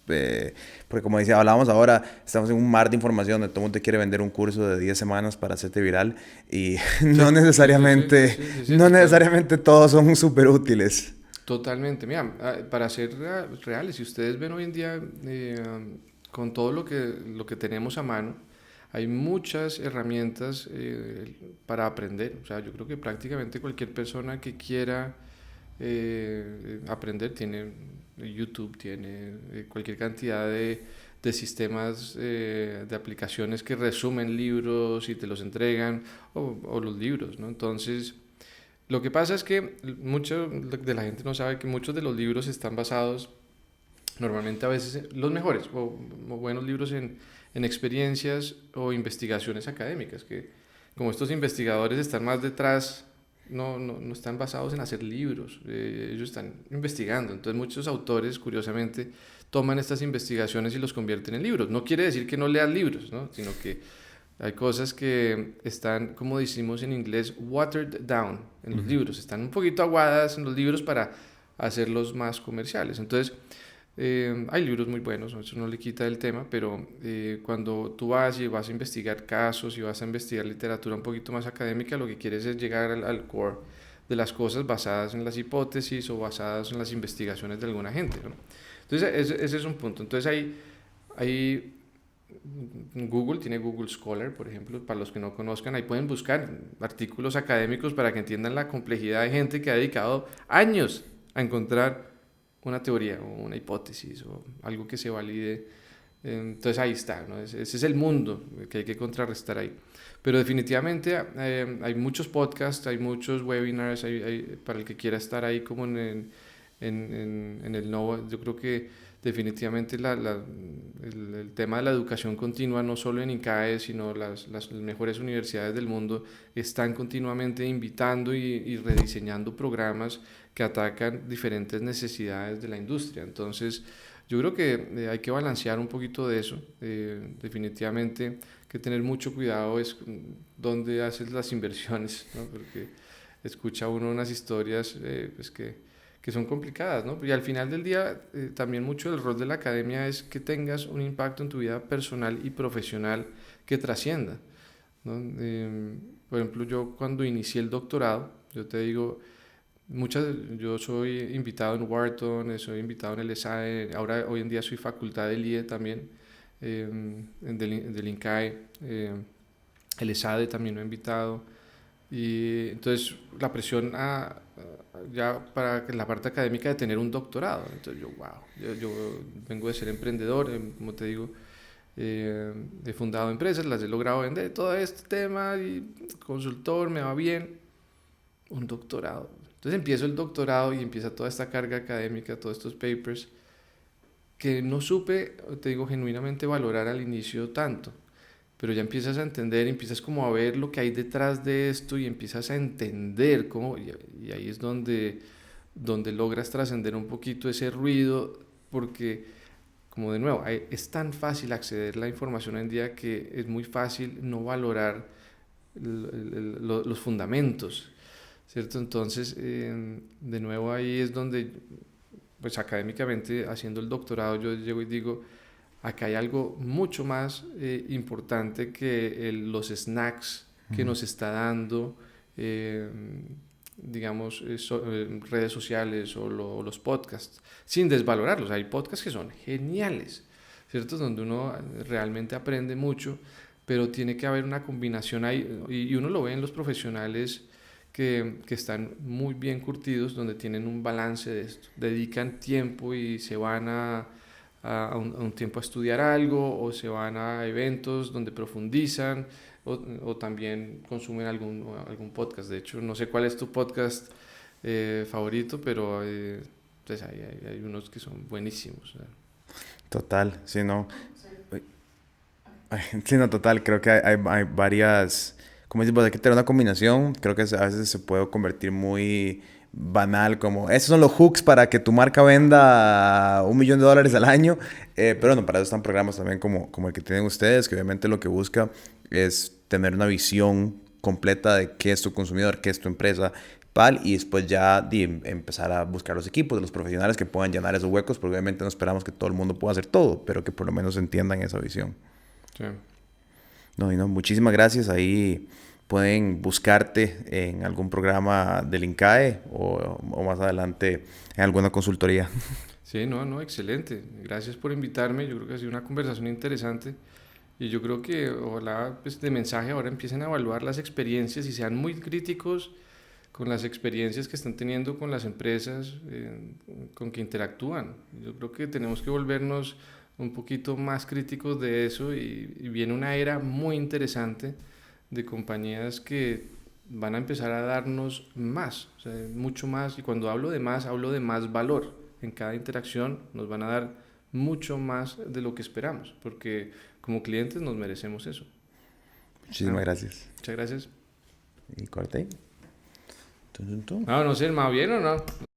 Speaker 1: porque como decía, hablábamos ahora, estamos en un mar de información donde todo el mundo te quiere vender un curso de 10 semanas para hacerte viral y no necesariamente, no necesariamente todos son súper útiles.
Speaker 2: Totalmente, mira, para ser reales, si ustedes ven hoy en día, con todo lo que tenemos a mano, hay muchas herramientas para aprender. O sea, yo creo que prácticamente cualquier persona que quiera aprender tiene YouTube, tiene cualquier cantidad de sistemas, de aplicaciones que resumen libros y te los entregan, o los libros, ¿no? Entonces, lo que pasa es que mucha de la gente no sabe que muchos de los libros están basados, normalmente a veces, los mejores o buenos libros en experiencias o investigaciones académicas, que como estos investigadores están más detrás, no están basados en hacer libros, ellos están investigando. Entonces muchos autores, curiosamente, toman estas investigaciones y los convierten en libros. No quiere decir que no lean libros, ¿no? Sino que hay cosas que están, como decimos en inglés, watered down en los libros, están un poquito aguadas en los libros para hacerlos más comerciales. Entonces, hay libros muy buenos, eso no le quita el tema, pero cuando tú vas a investigar casos y vas a investigar literatura un poquito más académica, lo que quieres es llegar al core de las cosas basadas en las hipótesis o basadas en las investigaciones de alguna gente, ¿no? Entonces, ese es un punto. Entonces, hay Google tiene Google Scholar, por ejemplo, para los que no conozcan, ahí pueden buscar artículos académicos para que entiendan la complejidad de gente que ha dedicado años a encontrar una teoría o una hipótesis o algo que se valide. Entonces ahí está, ¿no? Ese es el mundo que hay que contrarrestar ahí. Pero definitivamente hay muchos podcasts, hay muchos webinars, para el que quiera estar ahí como en el NOVA. Yo creo que definitivamente el tema de la educación continua, no solo en INCAE, sino las mejores universidades del mundo están continuamente invitando y rediseñando programas que atacan diferentes necesidades de la industria. Entonces, yo creo que hay que balancear un poquito de eso. Definitivamente hay que tener mucho cuidado es dónde haces las inversiones, ¿no? Porque escucha uno unas historias pues que son complicadas, ¿no? Y al final del día, también mucho del rol de la academia es que tengas un impacto en tu vida personal y profesional que trascienda, ¿no? Por ejemplo, yo cuando inicié el doctorado, yo te digo, yo soy invitado en Wharton, soy invitado en el ESADE, ahora hoy en día soy facultad del IE también, del INCAE, el ESADE también lo he invitado. Y entonces la presión ya para la parte académica de tener un doctorado. Entonces yo, wow, yo vengo de ser emprendedor, como te digo, he fundado empresas, las he logrado vender, todo este tema, y consultor, me va bien, un doctorado. Entonces empiezo el doctorado y empieza toda esta carga académica, todos estos papers, que no supe, te digo, genuinamente valorar al inicio tanto. Pero ya empiezas a entender, empiezas como a ver lo que hay detrás de esto y empiezas a entender cómo, y ahí es donde logras trascender un poquito ese ruido, porque como de nuevo, es tan fácil acceder a la información hoy en día que es muy fácil no valorar los fundamentos, ¿cierto? Entonces, de nuevo ahí es donde, pues académicamente, haciendo el doctorado, yo llego y digo, acá hay algo mucho más importante que los snacks que nos está dando, digamos, redes sociales o los podcasts, sin desvalorarlos. Hay podcasts que son geniales, ¿cierto? Donde uno realmente aprende mucho, pero tiene que haber una combinación ahí, y uno lo ve en los profesionales que están muy bien curtidos, donde tienen un balance de esto, dedican tiempo y se van a un tiempo a estudiar algo, o se van a eventos donde profundizan, o también consumen algún podcast. De hecho, no sé cuál es tu podcast favorito, pero pues hay unos que son buenísimos.
Speaker 1: Total, sí, no. Sí, no, total. Creo que hay varias. Como dices, pues hay que tener una combinación. Creo que a veces se puede convertir muy banal, como esos son los hooks para que tu marca venda $1 millón al año. Pero no, para eso están programas también como el que tienen ustedes, que obviamente lo que busca es tener una visión completa de qué es tu consumidor, qué es tu empresa, tal, y después ya empezar a buscar los equipos de los profesionales que puedan llenar esos huecos, porque obviamente no esperamos que todo el mundo pueda hacer todo, pero que por lo menos entiendan esa visión.
Speaker 2: Sí.
Speaker 1: No, y no, muchísimas gracias. Ahí pueden buscarte en algún programa del INCAE o más adelante en alguna consultoría.
Speaker 2: Sí, no, excelente. Gracias por invitarme. Yo creo que ha sido una conversación interesante. Y yo creo que ojalá, pues, de mensaje ahora empiecen a evaluar las experiencias y sean muy críticos con las experiencias que están teniendo con las empresas con que interactúan. Yo creo que tenemos que volvernos un poquito más críticos de eso, y viene una era muy interesante de compañías que van a empezar a darnos más, o sea, mucho más, y cuando hablo de más valor. En cada interacción nos van a dar mucho más de lo que esperamos, porque como clientes nos merecemos eso.
Speaker 1: Muchísimas gracias.
Speaker 2: Muchas gracias.
Speaker 1: Y corte. Tum, tum, tum.
Speaker 2: No sé, ¿más bien o no?